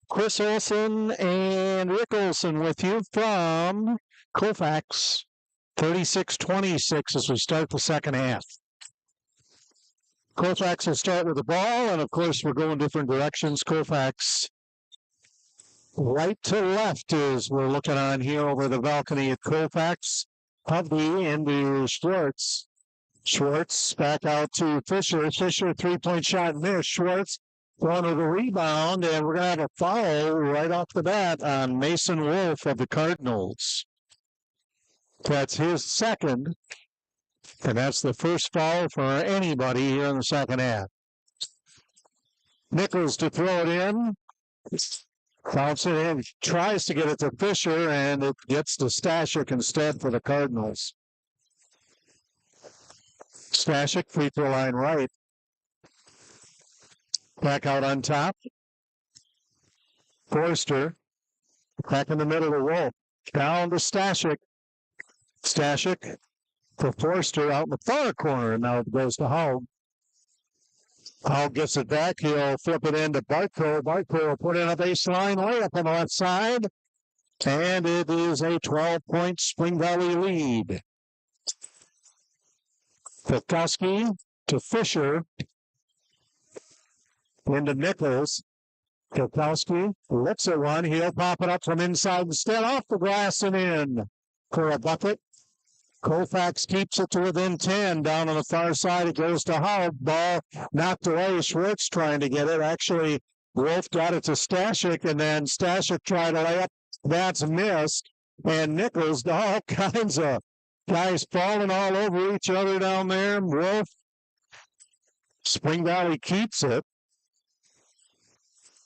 Chris Olson, and Rick Olson with you from Colfax. 36-26 as we start the second half. Colfax will start with the ball, and of course we're going different directions. Colfax right to left as we're looking on here over the balcony at Colfax. Hovey into Schwartz. Schwartz back out to Fisher. Fisher, three-point shot missed. Schwartz going to the rebound, and we're going to have a foul right off the bat on Mason Wolf of the Cardinals. That's his second, and that's the first foul for anybody here in the second half. Nichols to throw it in. Bounce it in, tries to get it to Fisher, and it gets to Stashik instead for the Cardinals. Stashik, free throw line right. Back out on top. Forster, back in the middle of Wolf. Down to Stashik. Stashik for Forster out in the far corner, and now it goes to Haug. Haug gets it back. He'll flip it into Barco. Barco will put in a baseline layup on the left side, and it is a 12-point Spring Valley lead. Pukowski to Fisher. Into Nichols. Pukowski looks at one. He'll pop it up from inside instead, off the glass and in for a bucket. Colfax keeps it to within 10. Down on the far side, it goes to Haug. Ball knocked away. Schwartz trying to get it. Actually, Wolf got it to Stashik, and then Stashik tried to lay up. That's missed. And Nichols, all kinds of guys falling all over each other down there. Wolf, Spring Valley keeps it.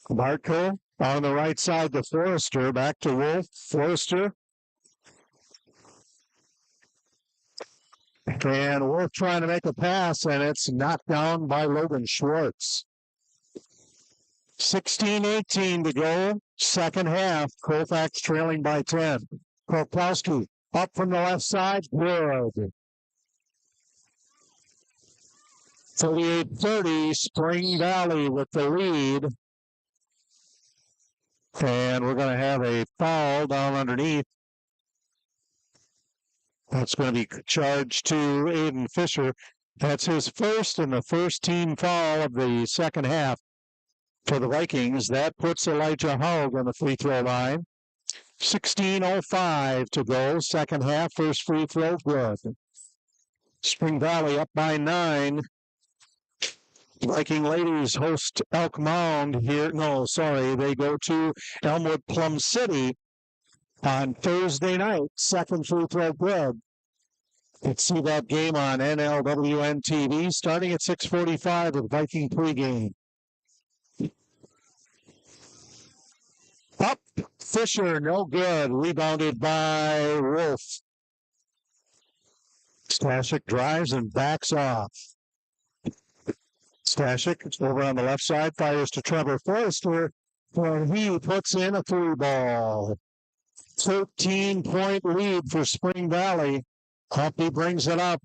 Barco on the right side to Forrester. Back to Wolf. Forrester. And Wolf trying to make a pass, and it's knocked down by Logan Schwartz. 16-18 to go. Second half. Colfax trailing by 10. Kolkowski up from the left side. Good. 38-30. Spring Valley with the lead. And we're going to have a foul down underneath. That's going to be charged to Aiden Fisher. That's his first and the first team foul of the second half for the Vikings. That puts Elijah Haug on the free throw line. 16:05 to go. Second half, first free throw good. Spring Valley up by 9. Viking ladies host Elk Mound here. No, sorry, they go to Elmwood Plum City on Thursday night. Second free throw good. Let's see that game on NLWN-TV starting at 6:45 with Viking pregame. Up, Fisher, no good. Rebounded by Wolf. Stashik drives and backs off. Stashik over on the left side, fires to Trevor Forrester, and he puts in a 3-ball. 13-point lead for Spring Valley. Humpy brings it up.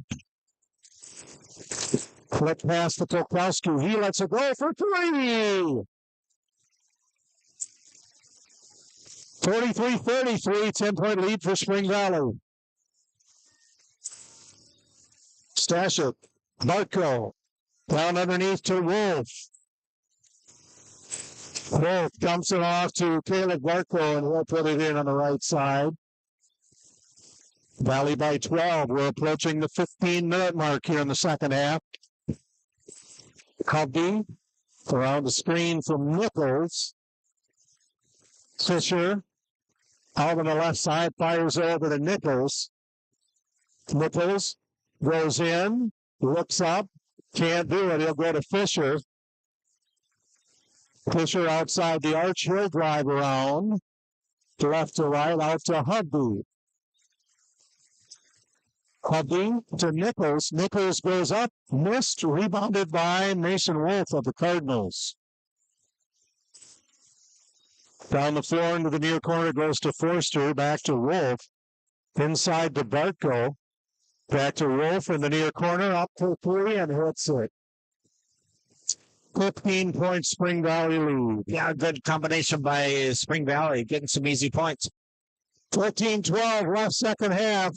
Flick pass to Polkowski. He lets it go for 3. 43-33, 10-point lead for Spring Valley. Stashik, Bartko, down underneath to Wolf. Wolf dumps it off to Caleb Bartko, and he'll put it in on the right side. Valley by 12. We're approaching the 15-minute mark here in the second half. Covey around the screen from Nichols. Fisher out on the left side, fires over to Nichols. Nichols goes in, looks up, can't do it. He'll go to Fisher. Fisher outside the arch. He'll drive around. Left to right, out to Hubby. Hubby to Nichols. Nichols goes up, missed, rebounded by Mason Wolf of the Cardinals. Down the floor into the near corner goes to Forster, back to Wolf. Inside to Bartko. Back to Wolf in the near corner, up to 3 and hits it. 15-point Spring Valley lead. Yeah, good combination by Spring Valley, getting some easy points. 14-12, left second half.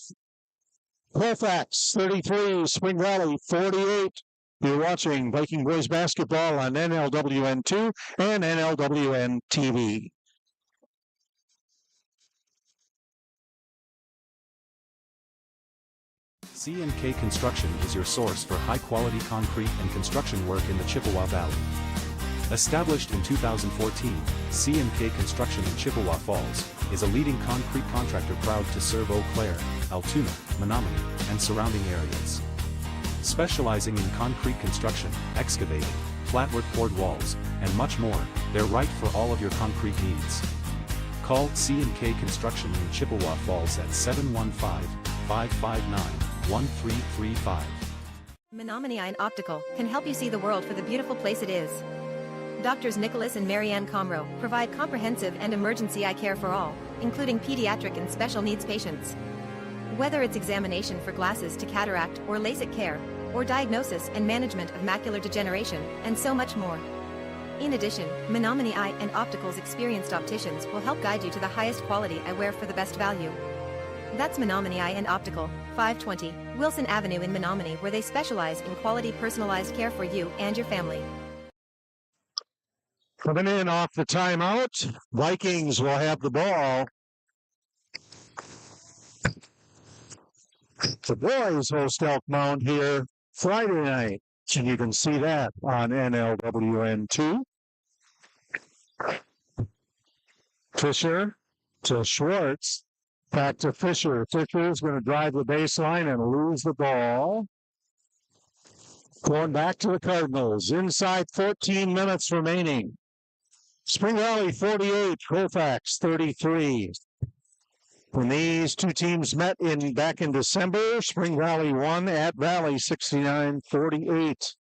Colfax 33, Spring Valley 48. You're watching Viking Boys Basketball on NLWN2 and NLWN-TV. C&K Construction is your source for high-quality concrete and construction work in the Chippewa Valley. Established in 2014, C&K Construction in Chippewa Falls is a leading concrete contractor proud to serve Eau Claire, Altoona, Menominee, and surrounding areas. Specializing in concrete construction, excavating, flatwork poured walls, and much more, they're right for all of your concrete needs. Call C&K Construction in Chippewa Falls at 715-559-1335. Menominee Eye and Optical can help you see the world for the beautiful place it is. Doctors Nicholas and Marianne Comro provide comprehensive and emergency eye care for all, including pediatric and special needs patients. Whether it's examination for glasses to cataract or LASIK care, or diagnosis and management of macular degeneration, and so much more. In addition, Menominee Eye and Optical's experienced opticians will help guide you to the highest quality eyewear for the best value. That's Menominee Eye and Optical, 520 Wilson Avenue in Menominee, where they specialize in quality personalized care for you and your family. Coming in off the timeout, Vikings will have the ball. The boys host Elk Mound here Friday night, and you can see that on NLWN2. Fisher to Schwartz, back to Fisher. Fisher is going to drive the baseline and lose the ball. Going back to the Cardinals, inside 14 minutes remaining. Spring Valley 48, Colfax 33. When these two teams met back in December, Spring Valley won at Valley 69-48.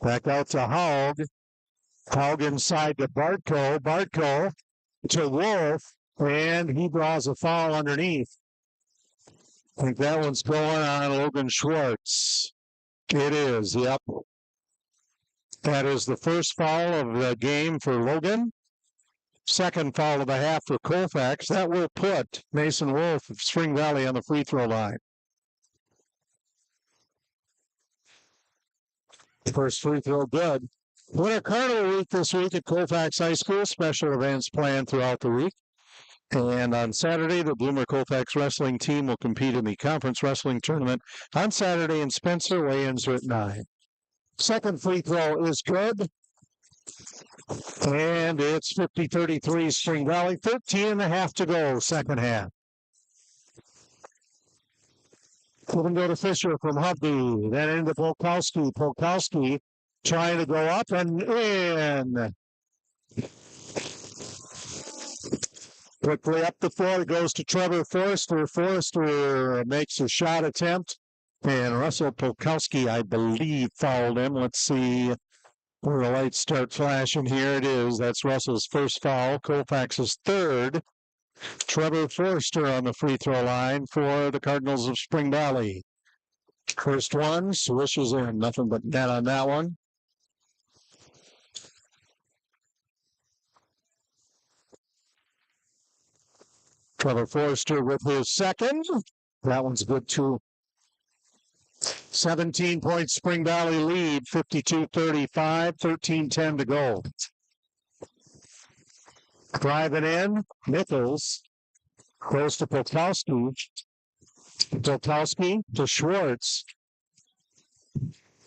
Back out to Haug. Haug inside to Bartko. Bartko to Wolf, and he draws a foul underneath. I think that one's going on Logan Schwartz. It is, yep. That is the first foul of the game for Logan. second foul of the half for Colfax. That will put Mason Wolf of Spring Valley on the free throw line. First free throw good. Winter Carnival week this week at Colfax High School. Special events planned throughout the week. And on Saturday, the Bloomer Colfax wrestling team will compete in the conference wrestling tournament on Saturday in Spencer. Weigh-ins are at 9. Second free throw is good. And it's 50-33 Spring Valley. 13.5 to go, second half. We're going to go to Fisher from Hubby. Then into Polkowski. Polkowski trying to go up and in. Quickly up the floor, it goes to Trevor Forrester. Forrester makes a shot attempt. And Russell Polkowski, I believe, fouled him. Let's see where the lights start flashing. Here it is. That's Russell's first foul. Colfax's third. Trevor Forrester on the free throw line for the Cardinals of Spring Valley. First one, swishes in. Nothing but net on that one. Trevor Forrester with his second. That one's good too. 17-point Spring Valley lead, 52-35, 13-10 to go. Driving in, Nichols goes to Polkowski. Polkowski to Schwartz.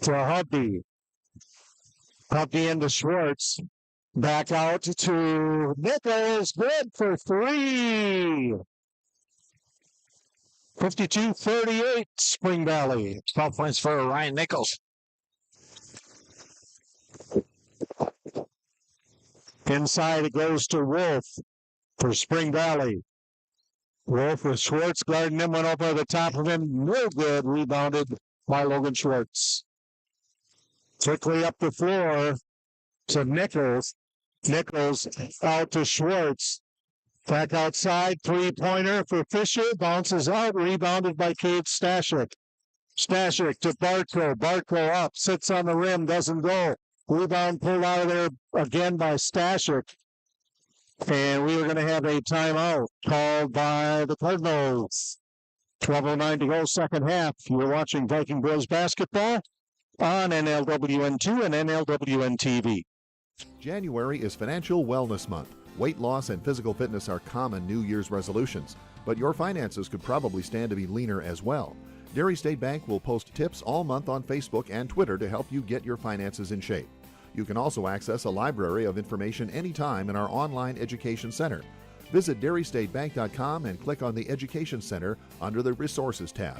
To Hubby. Hubby into Schwartz. Back out to Nichols. Good for 3. 52-38, Spring Valley. 12 points for Ryan Nichols. Inside it goes to Wolf for Spring Valley. Wolf with Schwartz guarding him, went over the top of him. No good. Rebounded by Logan Schwartz. Quickly up the floor to Nichols. Nichols out to Schwartz. Back outside, three-pointer for Fisher. Bounces out, rebounded by Cade Stashik. Stashik to Bartko. Bartko up, sits on the rim, doesn't go. Rebound pulled out of there again by Stashik. And we are going to have a timeout called by the Cardinals. 12:09 to go, second half. You're watching Viking Boys Basketball on NLWN-2 and NLWN-TV. January is Financial Wellness Month. Weight loss and physical fitness are common New Year's resolutions, but your finances could probably stand to be leaner as well. Dairy State Bank will post tips all month on Facebook and Twitter to help you get your finances in shape. You can also access a library of information anytime in our online education center. Visit DairyStateBank.com and click on the Education Center under the Resources tab.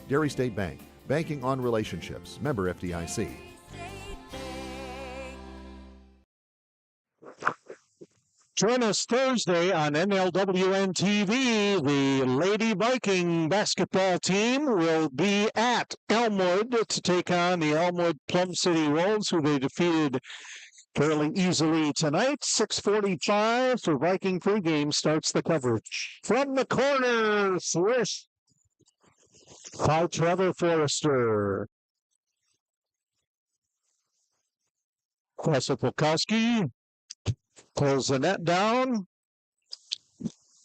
Dairy State Bank, banking on relationships. Member FDIC. Join us Thursday on NLWN-TV. The Lady Viking basketball team will be at Elmwood to take on the Elmwood Plum City Wolves, who they defeated fairly easily tonight. 6:45 for Viking pregame starts the coverage. From the corner, swish by Trevor Forrester. Polkowski pulls the net down.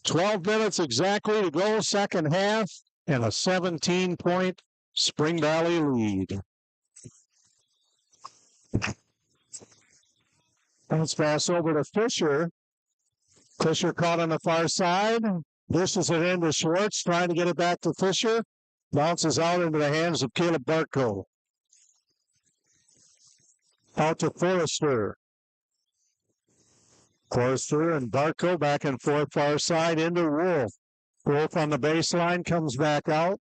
12 minutes exactly to go, second half, and a 17-point Spring Valley lead. Let's pass over to Fisher. Fisher caught on the far side. Dishes it into Schwartz, trying to get it back to Fisher. Bounces out into the hands of Caleb Bartko. Out to Forrester. Forrester and Bartko back and forth far side into Wolf. Wolf on the baseline comes back out.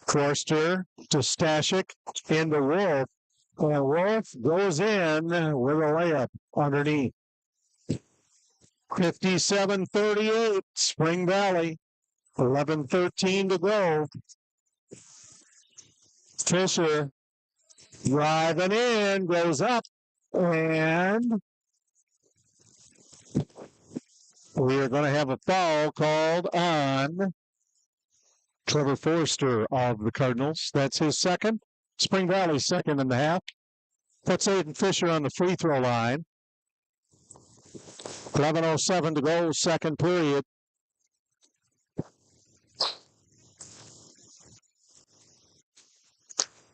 Forrester to Stashik into Wolf. And Wolf goes in with a layup underneath. 57-38, Spring Valley. 11:13 to go. Fisher driving in, goes up, and we are going to have a foul called on Trevor Forrester of the Cardinals. That's his second. Spring Valley second in the half. Puts Aiden Fisher on the free throw line. 11:07 to go, second period.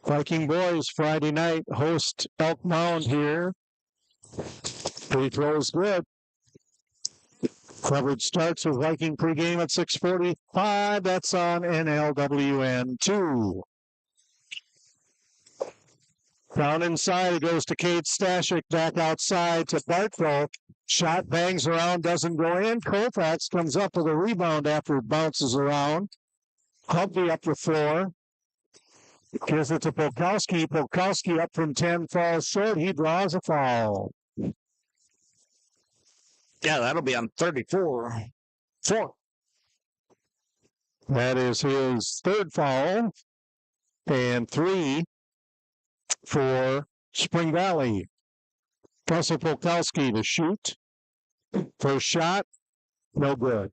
Viking boys Friday night host Elk Mound here. Free throws good. Coverage starts with Viking pregame at 6:45. That's on NLWN-2. Down inside, it goes to Cade Stashik. Back outside to Bartko. Shot bangs around, doesn't go in. Colfax comes up with a rebound after it bounces around. Hubby up the floor. Gives it to Polkowski. Polkowski up from 10, falls short. He draws a foul. Yeah, that'll be on 34. 4. That is his third foul. And 3 for Spring Valley. Russell Polkowski to shoot. First shot, no good.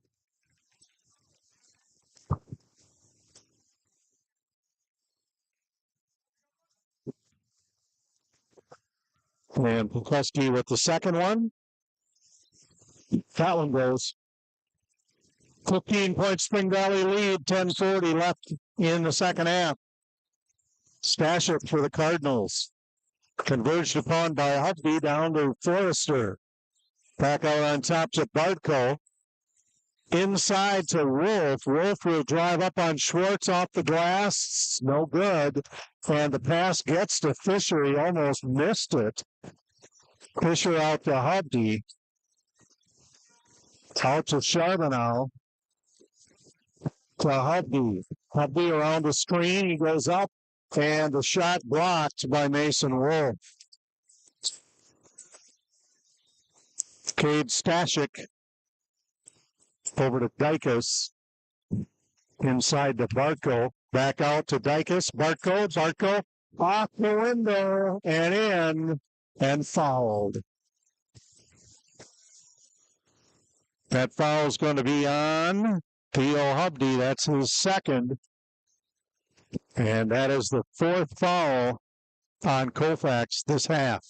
And Polkowski with the second one. That one goes. 15-point Spring Valley lead, 10:40 left in the second half. Stashik for the Cardinals. Converged upon by Hubby down to Forrester. Back out on top to Bartko. Inside to Wolf. Wolf will drive up on Schwartz off the glass. No good. And the pass gets to Fisher. He almost missed it. Fisher out to Hubby. Out to Charbonneau. To Hubby. Hubby around the screen. He goes up. And the shot blocked by Mason Wolf. Cade Stashik over to Dykus. Inside to Bartko. Back out to Dykus. Bartko off the window and in and fouled. That foul is going to be on Theo Hubby. That's his second. And that is the fourth foul on Colfax this half.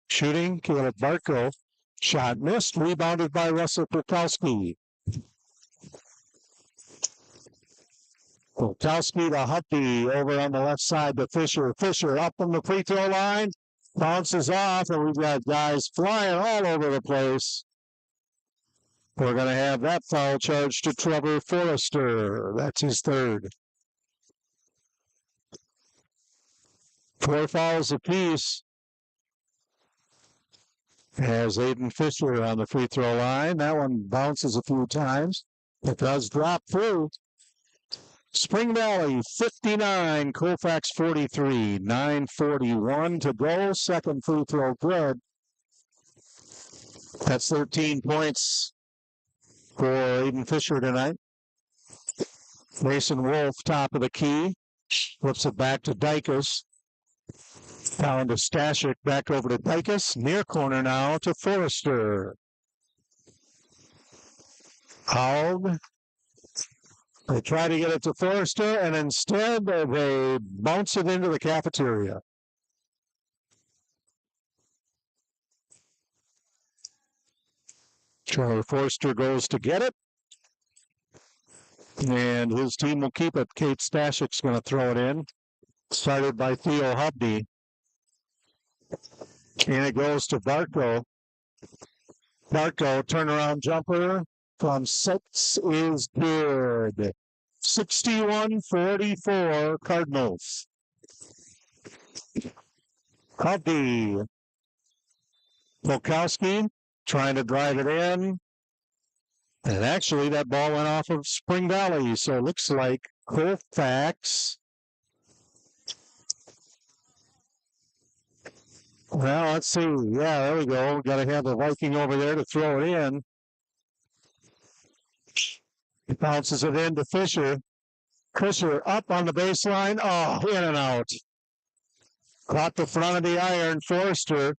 Shooting, Caleb Bartko. Shot missed, rebounded by Russell Polkowski. Polkowski to Hubby over on the left side to Fisher. Fisher up on the free throw line. Bounces off, and we've got guys flying all over the place. We're going to have that foul charged to Trevor Forrester. That's his third. 4 fouls apiece. As Aiden Fisher on the free throw line. That one bounces a few times. It does drop through. Spring Valley 59, Colfax 43, 9:41 to go. Second free throw good. That's 13 points for Aiden Fisher tonight. Mason Wolf, top of the key. Flips it back to Dykus. Down to Stashik, back over to Dykus. Near corner now to Forrester. Haug. They try to get it to Forrester, and instead they bounce it into the cafeteria. Charlie Forrester goes to get it. And his team will keep it. Cade Stashik's going to throw it in. Started by Theo Hubby. And it goes to Bartko. Bartko, turnaround jumper from 6 is good. 61-44 Cardinals. Hubby. Polkowski trying to drive it in. And actually that ball went off of Spring Valley. So it looks like Colfax. Well, let's see. Yeah, there we go. We've got to have the Viking over there to throw it in. He bounces it into Fisher. Fisher up on the baseline. Oh, in and out. Caught the front of the iron. Forrester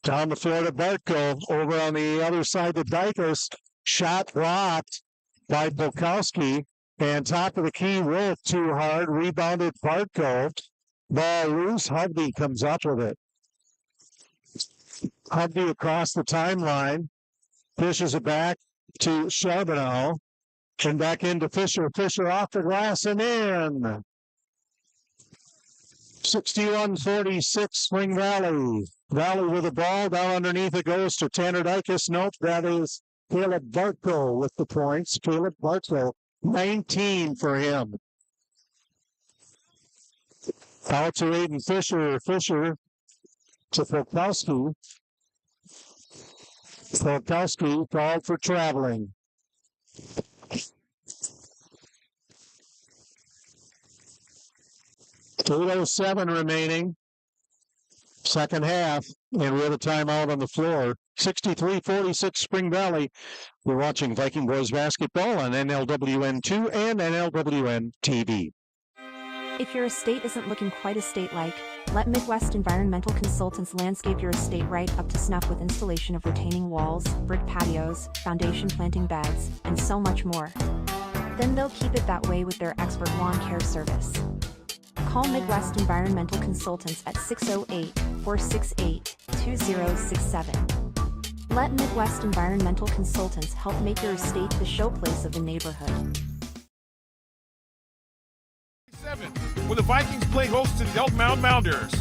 down the floor to Bartko. Over on the other side to Dykus. Shot blocked by Polkowski. And top of the key, Wolf too hard. Rebounded Bartko. Ball loose. Hubby comes up with it. Hubby across the timeline. Pushes it back to Charbonneau. And back into Fisher. Fisher off the glass and in. 61-46 Spring Valley. Valley with the ball. Down underneath it goes to Tanner Dykes. Nope, that is Caleb Bartko with the points. Caleb Bartko, 19 for him. Out to Aiden Fisher. Fisher to Polkowski. Polkowski called for traveling. .807 remaining. Second half, and we have a timeout on the floor. 63-46 Spring Valley. We're watching Viking Boys Basketball on NLWN-2 and NLWN-TV. If your estate isn't looking quite estate-like, let Midwest Environmental Consultants landscape your estate right up to snuff with installation of retaining walls, brick patios, foundation planting beds, and so much more. Then they'll keep it that way with their expert lawn care service. Call Midwest Environmental Consultants at 608-468-2067. Let Midwest Environmental Consultants help make your estate the showplace of the neighborhood. When the Vikings play host to the Elk Mound Mounders.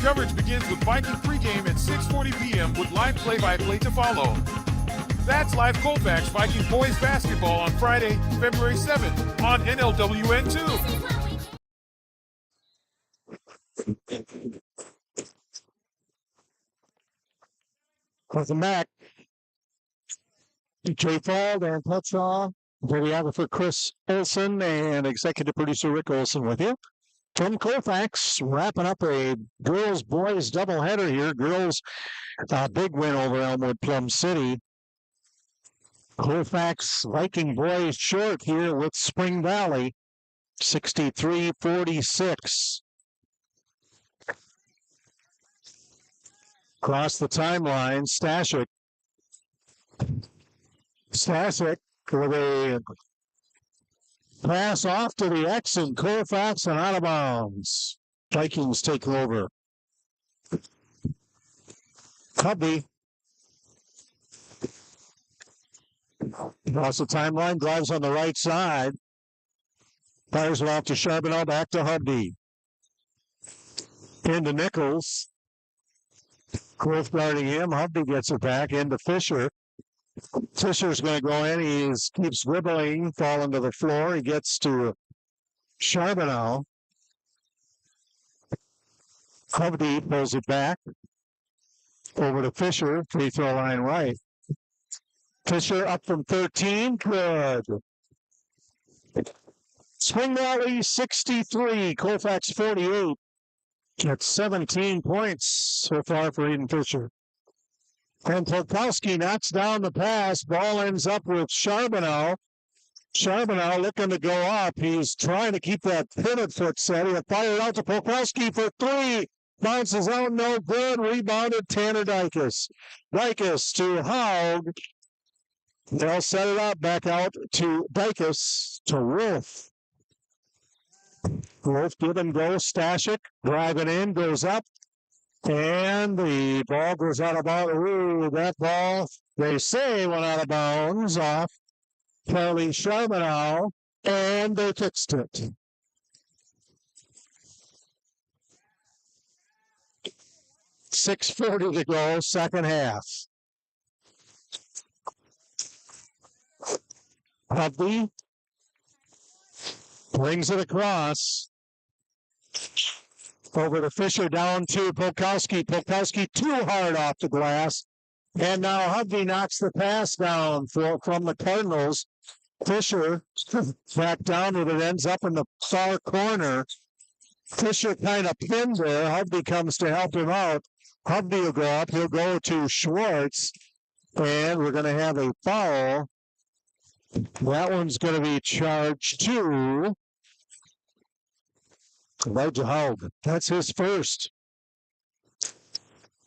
Coverage begins with Viking pregame at 6:40 p.m. with live play-by-play to follow. That's live Colfax Viking Boys Basketball on Friday, February 7th on NLWN-2. Welcome back. Jay Fald and Putsaw, videographer Chris Olson, and executive producer Rick Olson with you. From Colfax, wrapping up a girls-boys doubleheader here. Girls, big win over Elmwood Plum City. Colfax Viking Boys short here with Spring Valley, 63-46. Across the timeline, Stasic with a pass off to the X in Colfax and out of bounds. Vikings take over. Cubby. Across the timeline, drives on the right side. Fires it off to Charbonneau, back to Hubby. Into Nichols. Cliff guarding him. Hubby gets it back into Fisher. Fisher's going to go in. He keeps dribbling, falling to the floor. He gets to Charbonneau. Hubby pulls it back. Over to Fisher. Free throw line right. Fisher up from 13. Good. Spring Valley 63. Colfax 48. That's 17 points so far for Aiden Fisher. And Polkowski knocks down the pass. Ball ends up with Charbonneau. Charbonneau looking to go up. He's trying to keep that pivot foot set. He'll fire it out to Polkowski for three. Bounces out, no good. Rebounded Tanner Dykes. Dykes to Haug. They'll set it up back out to Dykes to Wolf. Wolf give and go. Stasic driving in, goes up. And the ball goes out of bounds. Ooh, that ball, they say, went out of bounds off Charlie Charbonneau, and they fixed it. .640 to go, second half. Hubby brings it across. Over to Fisher, down to Polkowski. Polkowski too hard off the glass. And now Hubby knocks the pass down from the Cardinals. Fisher back down with it, ends up in the far corner. Fisher kind of pinned there. Hubby comes to help him out. Hubby will go up. He'll go to Schwartz. And we're going to have a foul. That one's going to be charged to Elijah Haug. That's his first.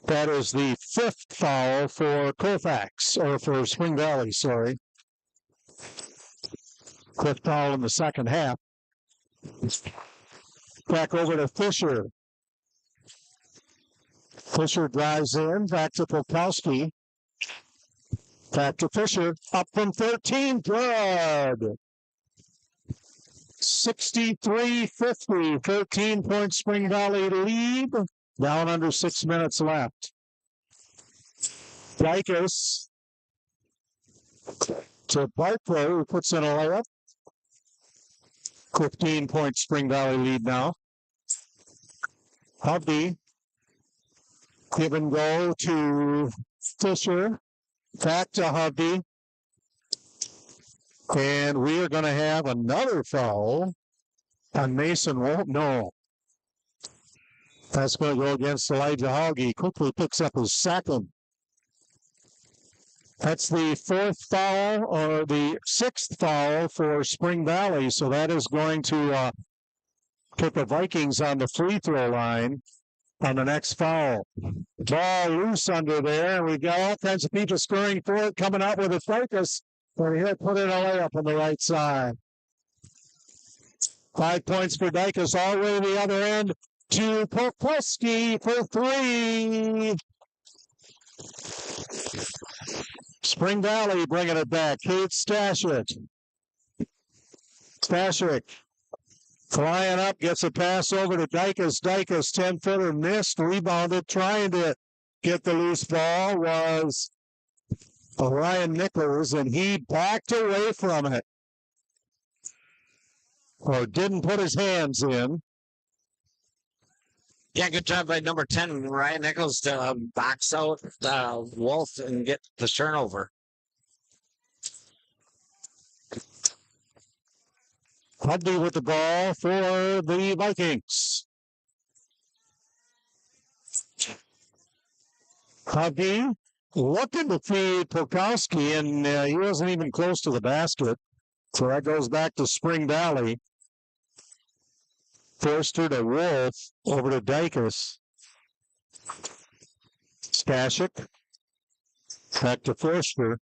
That is the fifth foul for Colfax, or for Spring Valley, sorry. Quick foul in the second half. Back over to Fisher. Fisher drives in, back to Polkowski. Back to Fisher. Up from 13. Good. 63-50. 13-point Spring Valley lead. Down under 6 minutes left. Dicus to Barclay, who puts in a layup. 15-point Spring Valley lead now. Hovde. Give and go to Fisher. Back to Hovde. And we are going to have another foul on Mason. No. That's going to go against Elijah Hauge. Quickly picks up his second. That's the fourth foul, or the sixth foul for Spring Valley. So that is going to put the Vikings on the free throw line on the next foul. Ball loose under there, and we've got all kinds of people scurrying for it, coming out with a focus. And he'll put in a layup on the right side. 5 points for Dicus, all the way to the other end to Popleski for 3. Spring Valley bringing it back. Kate Stashik. Stashik flying up, gets a pass over to Dicus. Dicus, 10-footer, missed, rebounded, trying to get the loose ball was Ryan Nichols, and he backed away from it. Or didn't put his hands in. Yeah, good job by number 10, Ryan Nichols, to box out Wolf and get the turnover. Hudley with the ball for the Vikings. Hudley looking to feed Polkowski, and he wasn't even close to the basket. So that goes back to Spring Valley. Forster to Wolf, over to Dicus. Stashik. Back to Forster.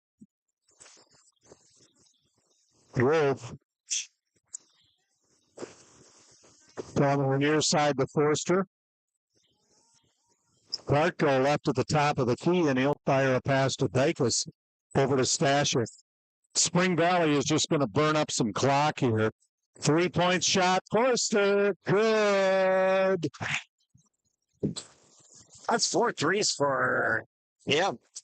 Wolf. Down the near side to Forster. Bartko left at the top of the key, and he'll fire a pass to Dicus over to Stashik. Spring Valley is just going to burn up some clock here. 3-point shot, Forster, good. That's 4 threes for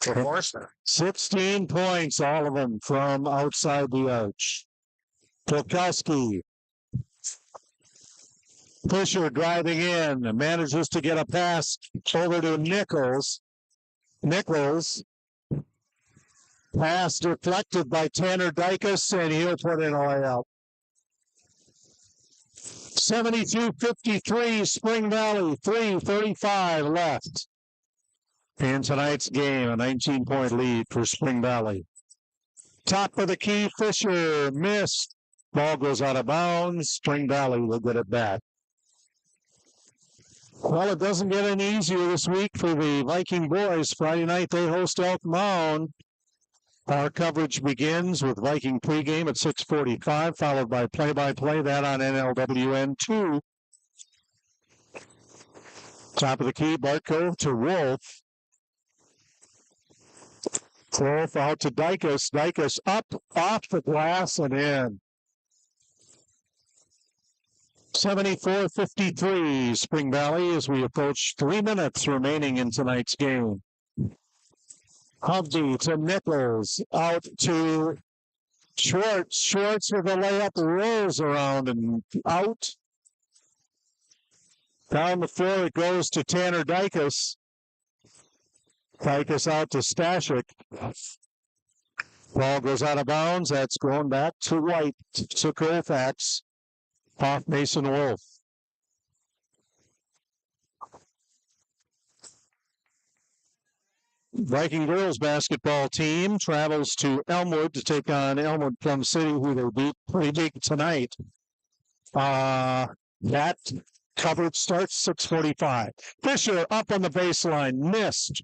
Forster. 16 points, all of them from outside the arch. Polkowski. Fisher driving in, manages to get a pass over to Nichols. Nichols. Pass deflected by Tanner Dicus, and he'll put in a layup. 72-53, Spring Valley, 3:35 left. In tonight's game, a 19-point lead for Spring Valley. Top of the key, Fisher missed. Ball goes out of bounds. Spring Valley will get it back. Well, it doesn't get any easier this week for the Viking boys. Friday night, they host Elk Mound. Our coverage begins with Viking pregame at 6:45, followed by play-by-play, that on NLWN-2. Top of the key, Bartko to Wolf. Wolf out to Dicus. Dicus up, off the glass, and in. 74-53, Spring Valley, as we approach 3 minutes remaining in tonight's game. Hovde to Nichols, out to Schwartz. Schwartz with a layup, rolls around and out. Down the floor it goes to Tanner Dicus. Dicus out to Stashik. Ball goes out of bounds. That's going back to White, to Colfax. Off Mason Wolf. Viking girls basketball team travels to Elmwood to take on Elmwood Plum City, who they beat pretty big tonight. That coverage starts 6:45. Fisher up on the baseline, missed.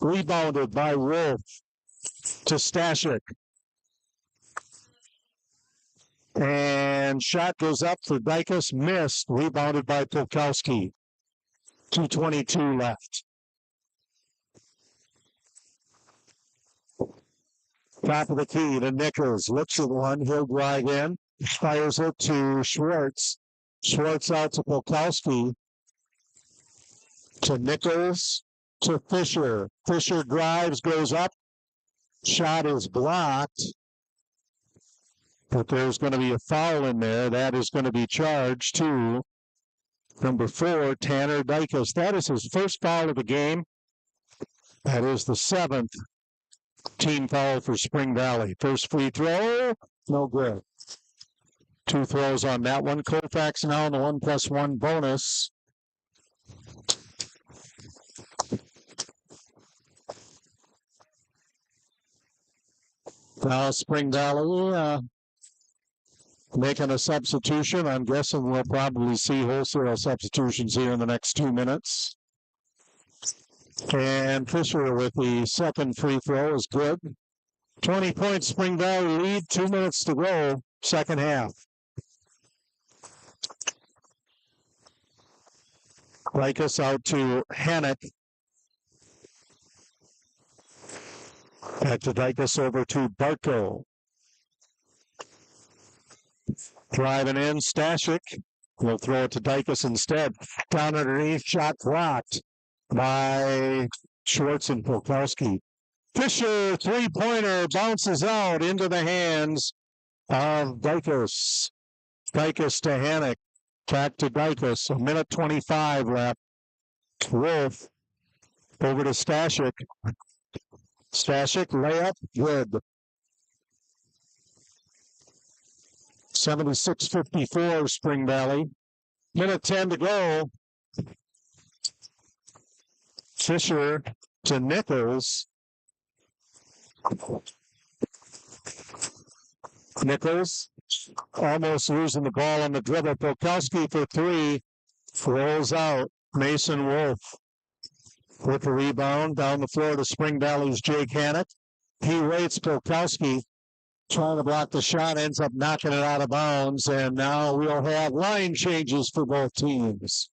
Rebounded by Wolf to Stashik. And shot goes up for Dicus, missed. Rebounded by Polkowski. 2:22 left. Top of the key to Nichols. Looks at one. He'll drive in. Fires it to Schwartz. Schwartz out to Polkowski. To Nichols. To Fisher. Fisher drives, goes up. Shot is blocked. But there's going to be a foul in there. That is going to be charged to number 4, Tanner Dykes. That is his first foul of the game. That is the 7th team foul for Spring Valley. First free throw, no good. 2 throws on that one. Colfax now in the 1+1 bonus. Now Spring Valley making a substitution. I'm guessing we'll probably see wholesale substitutions here in the next 2 minutes. And Fisher with the second free throw is good. 20-point Spring Valley lead, 2 minutes to go, second half. Lycus out to Hannock. Back to Dykus over to Bartko. Driving in, Stashik. We'll throw it to Dykus instead. Down underneath, shot blocked by Schwartz and Polkowski. Fisher, three-pointer, bounces out into the hands of Dykus. Dykus to Hannock. Back to Dykus. 1:25 left. Wolf over to Stashik. Stashik, layup, good. 76-54, Spring Valley. 1:10 to go. Fisher to Nichols. Nichols almost losing the ball on the dribble. Polkowski for three. Rolls out. Mason Wolf with the rebound. Down the floor to Spring Valley's Jake Hannock. He waits. Polkowski trying to block the shot. Ends up knocking it out of bounds. And now we'll have line changes for both teams.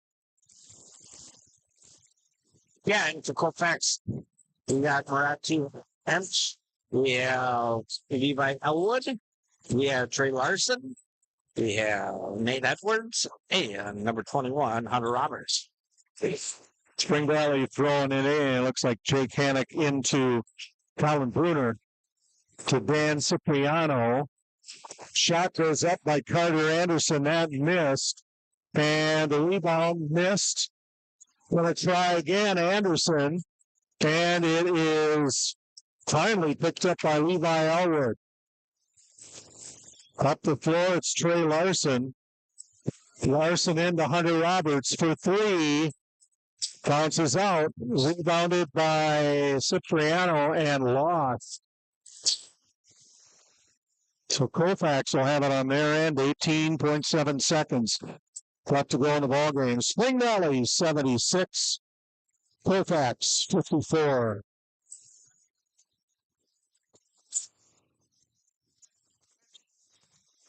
Yeah, and for Colfax, we got Marati Hemsch. We have Levi Elwood. We have Trey Larson. We have Nate Edwards. And number 21, Hunter Roberts. Spring Valley throwing it in. Looks like Jake Hannock into Colin Bruner to Dan Cipriano. Shot goes up by Carter Anderson. That missed. And the rebound missed. Going to try again, Anderson. And it is finally picked up by Levi Elwood. Up the floor, it's Trey Larson. Larson into Hunter Roberts for three. Bounces out. Rebounded by Cipriano and lost. So Colfax will have it on their end. 18.7 seconds left to go in the ballgame. Spring Valley 76. Colfax 54.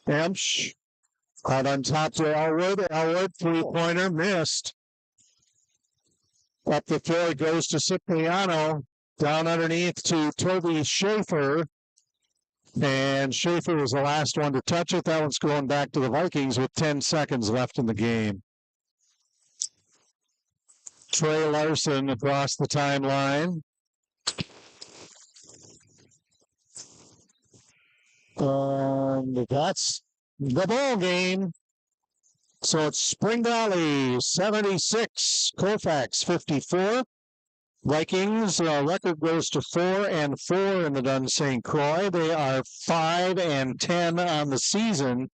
Hemsch out on top to Elwood. Elwood, three-pointer, missed. Up the floor goes to Cipriano. Down underneath to Toby Schaefer. And Schaefer was the last one to touch it. That one's going back to the Vikings with 10 seconds left in the game. Trey Larson across the timeline. And that's the ball game. So it's Spring Valley 76, Colfax 54. Vikings record goes to 4-4 in the Dun St. Croix. They are 5-10 on the season.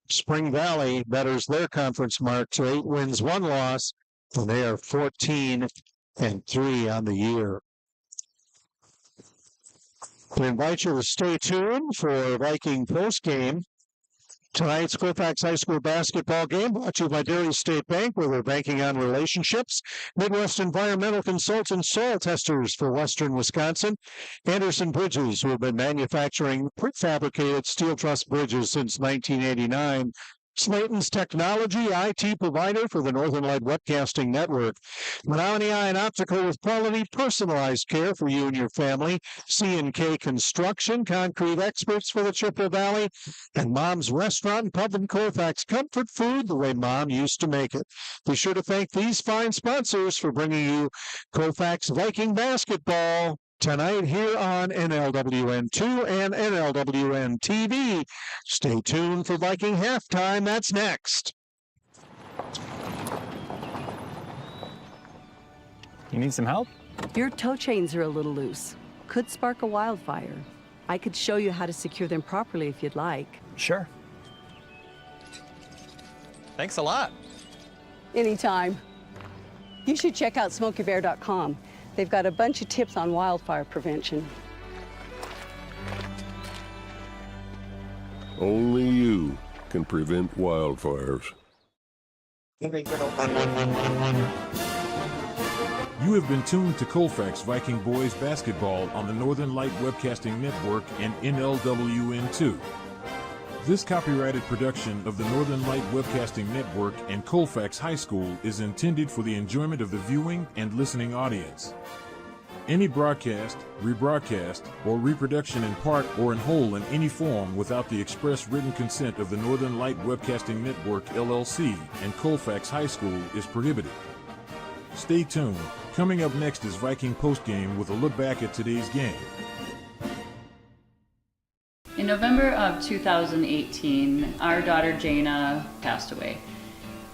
Spring Valley betters their conference mark to 8 wins, 1 loss, and they are 14-3 on the year. We invite you to stay tuned for Viking postgame. Tonight's Colfax High School basketball game brought to you by Dairy State Bank, where we're banking on relationships. Midwest Environmental Consultants, soil testers for Western Wisconsin. Anderson Bridges, who have been manufacturing prefabricated steel truss bridges since 1989. Slayton's Technology, IT provider for the Northern Light Webcasting Network. Menominee Eye and Optical with quality, personalized care for you and your family. C&K Construction, concrete experts for the Chippewa Valley. And Mom's Restaurant and Pub in Colfax, comfort food the way Mom used to make it. Be sure to thank these fine sponsors for bringing you Colfax Viking Basketball tonight here on NLWN-2 and NLWN-TV. Stay tuned for Viking Halftime. That's next. You need some help? Your tow chains are a little loose. Could spark a wildfire. I could show you how to secure them properly if you'd like. Sure. Thanks a lot. Anytime. You should check out SmokeyBear.com. They've got a bunch of tips on wildfire prevention. Only you can prevent wildfires. You have been tuned to Colfax Viking Boys Basketball on the Northern Light Webcasting Network and NLWN-2. This copyrighted production of the Northern Light Webcasting Network and Colfax High School is intended for the enjoyment of the viewing and listening audience. Any broadcast, rebroadcast, or reproduction in part or in whole in any form without the express written consent of the Northern Light Webcasting Network, LLC, and Colfax High School is prohibited. Stay tuned. Coming up next is Viking Postgame with a look back at today's game. In November of 2018, our daughter Jana passed away.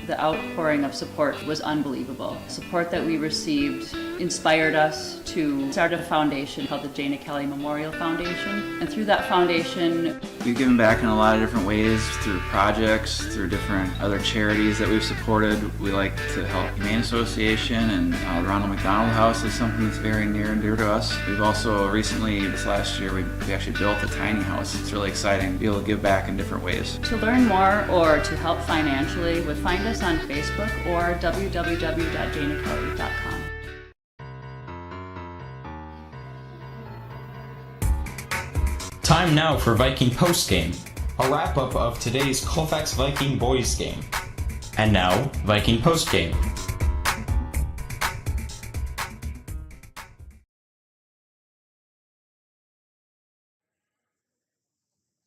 The outpouring of support was unbelievable. Support that we received inspired us to start a foundation called the Jana Kelly Memorial Foundation. And through that foundation, we've given back in a lot of different ways, through projects, through different other charities that we've supported. We like to help Humane Association, and the Ronald McDonald House is something that's very near and dear to us. We've also recently, this last year, we actually built a tiny house. It's really exciting to be able to give back in different ways. To learn more or to help financially, find us on Facebook or www.janakelly.com. Time now for Viking Postgame, a wrap-up of today's Colfax Viking Boys game. And now, Viking Postgame.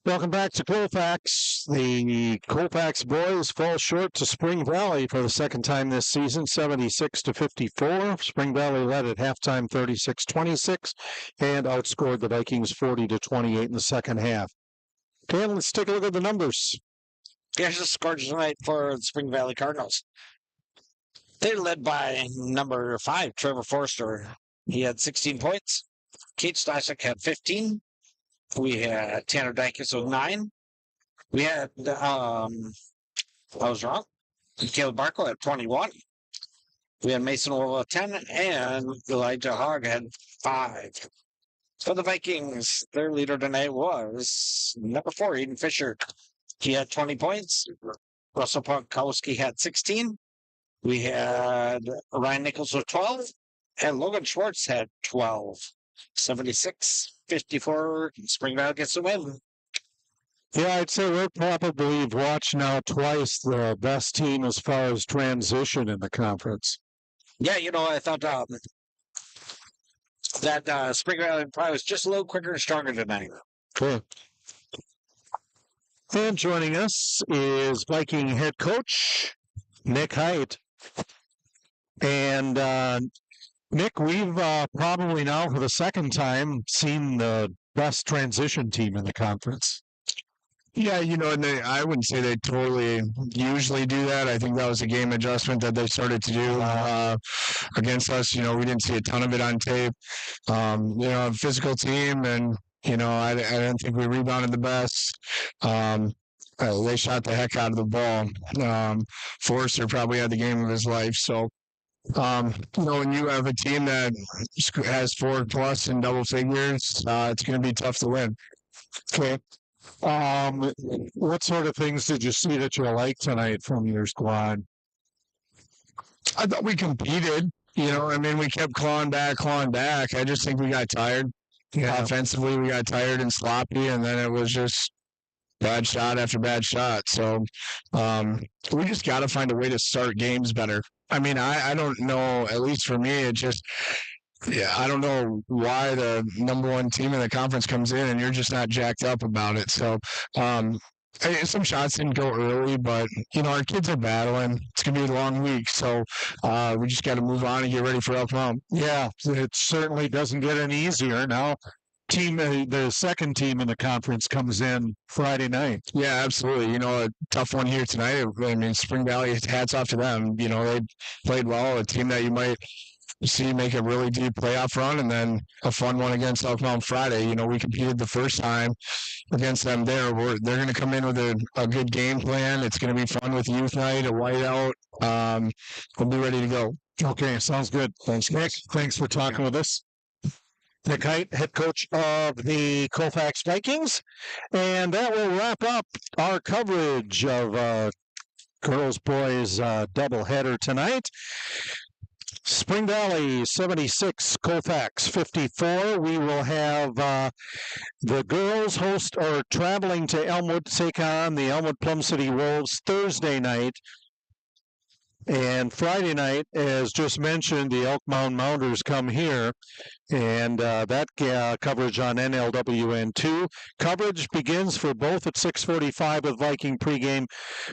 Welcome back to Colfax. The Colfax boys fall short to Spring Valley for the second time this season, 76-54. Spring Valley led at halftime 36-26 and outscored the Vikings 40-28 in the second half. Okay, let's take a look at the numbers. Here's the scores tonight for the Spring Valley Cardinals. They're led by number 5, Trevor Forster. He had 16 points. Kate Stasek had 15. We had Tanner Dykes with 9. We had, I was wrong. Caleb Barco had 21. We had Mason Orwell at 10, and Elijah Hogg had 5. For the Vikings, their leader tonight was number 4, Eden Fisher. He had 20 points. Russell Pankowski had 16. We had Ryan Nichols with 12, and Logan Schwartz had 12. 76-54, Spring Valley gets the win. Yeah, I'd say we're probably watched now twice the best team as far as transition in the conference. Yeah, I thought that Spring Valley probably was just a little quicker and stronger tonight. Cool. And joining us is Viking head coach Nick Height. And Nick, we've probably now for the second time seen the best transition team in the conference. Yeah, and I wouldn't say they totally usually do that. I think that was a game adjustment that they started to do against us. We didn't see a ton of it on tape. A physical team, and I didn't think we rebounded the best. They shot the heck out of the ball. Forster probably had the game of his life. So, when you have a team that has 4+ in double figures, it's going to be tough to win. Okay. What sort of things did you see that you liked tonight from your squad? I thought we competed. We kept clawing back. I just think we got tired. Yeah. Offensively, we got tired and sloppy, and then it was just bad shot after bad shot. So we just got to find a way to start games better. I mean, I don't know, at least for me, it just, yeah, I don't know why the number one team in the conference comes in and you're just not jacked up about it. So some shots didn't go early, but, you know, our kids are battling. It's going to be a long week, so we just got to move on and get ready for Elk Mound. Yeah, it certainly doesn't get any easier now. The second team in the conference comes in Friday night. Yeah, absolutely. You know, a tough one here tonight. I mean, Spring Valley, hats off to them. You know, they played well. A team that you might see make a really deep playoff run, and then a fun one against Elk Mound Friday. You know, we competed the first time against them there. They're going to come in with a good game plan. It's going to be fun with youth night, a whiteout. We'll be ready to go. Okay, sounds good. Thanks, Nick. Thanks for talking with us. Nick Height, head coach of the Colfax Vikings. And that will wrap up our coverage of girls-boys doubleheader tonight. Spring Valley 76, Colfax 54. We will have the girls host or traveling to Elmwood to take on the Elmwood Plum City Wolves Thursday night. And Friday night, as just mentioned, the Elk Mound Mounders come here, and that coverage on NLWN-2. Coverage begins for both at 6:45 with Viking pregame,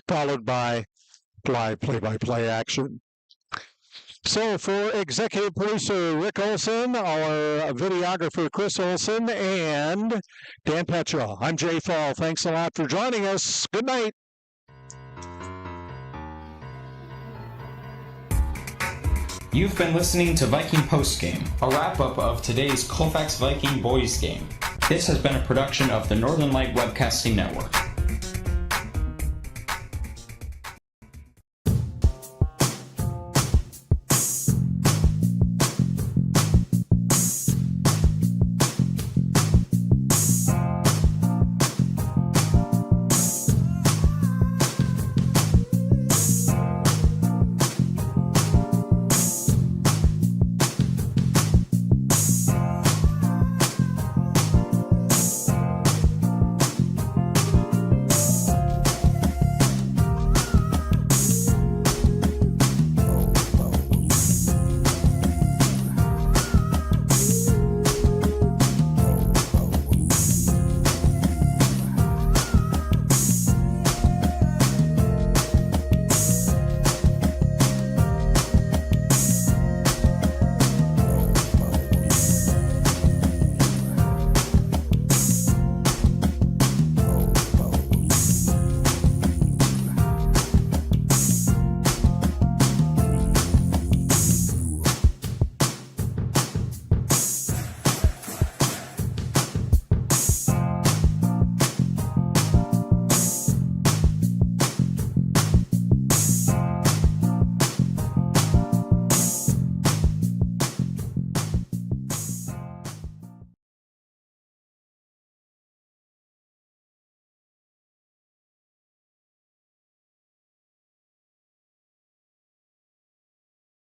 followed by live play-by-play action. So for executive producer Rick Olson, our videographer Chris Olson, and Dan Petra, I'm Jay Fall. Thanks a lot for joining us. Good night. You've been listening to Viking Postgame, a wrap-up of today's Colfax Viking Boys game. This has been a production of the Northern Light Webcasting Network.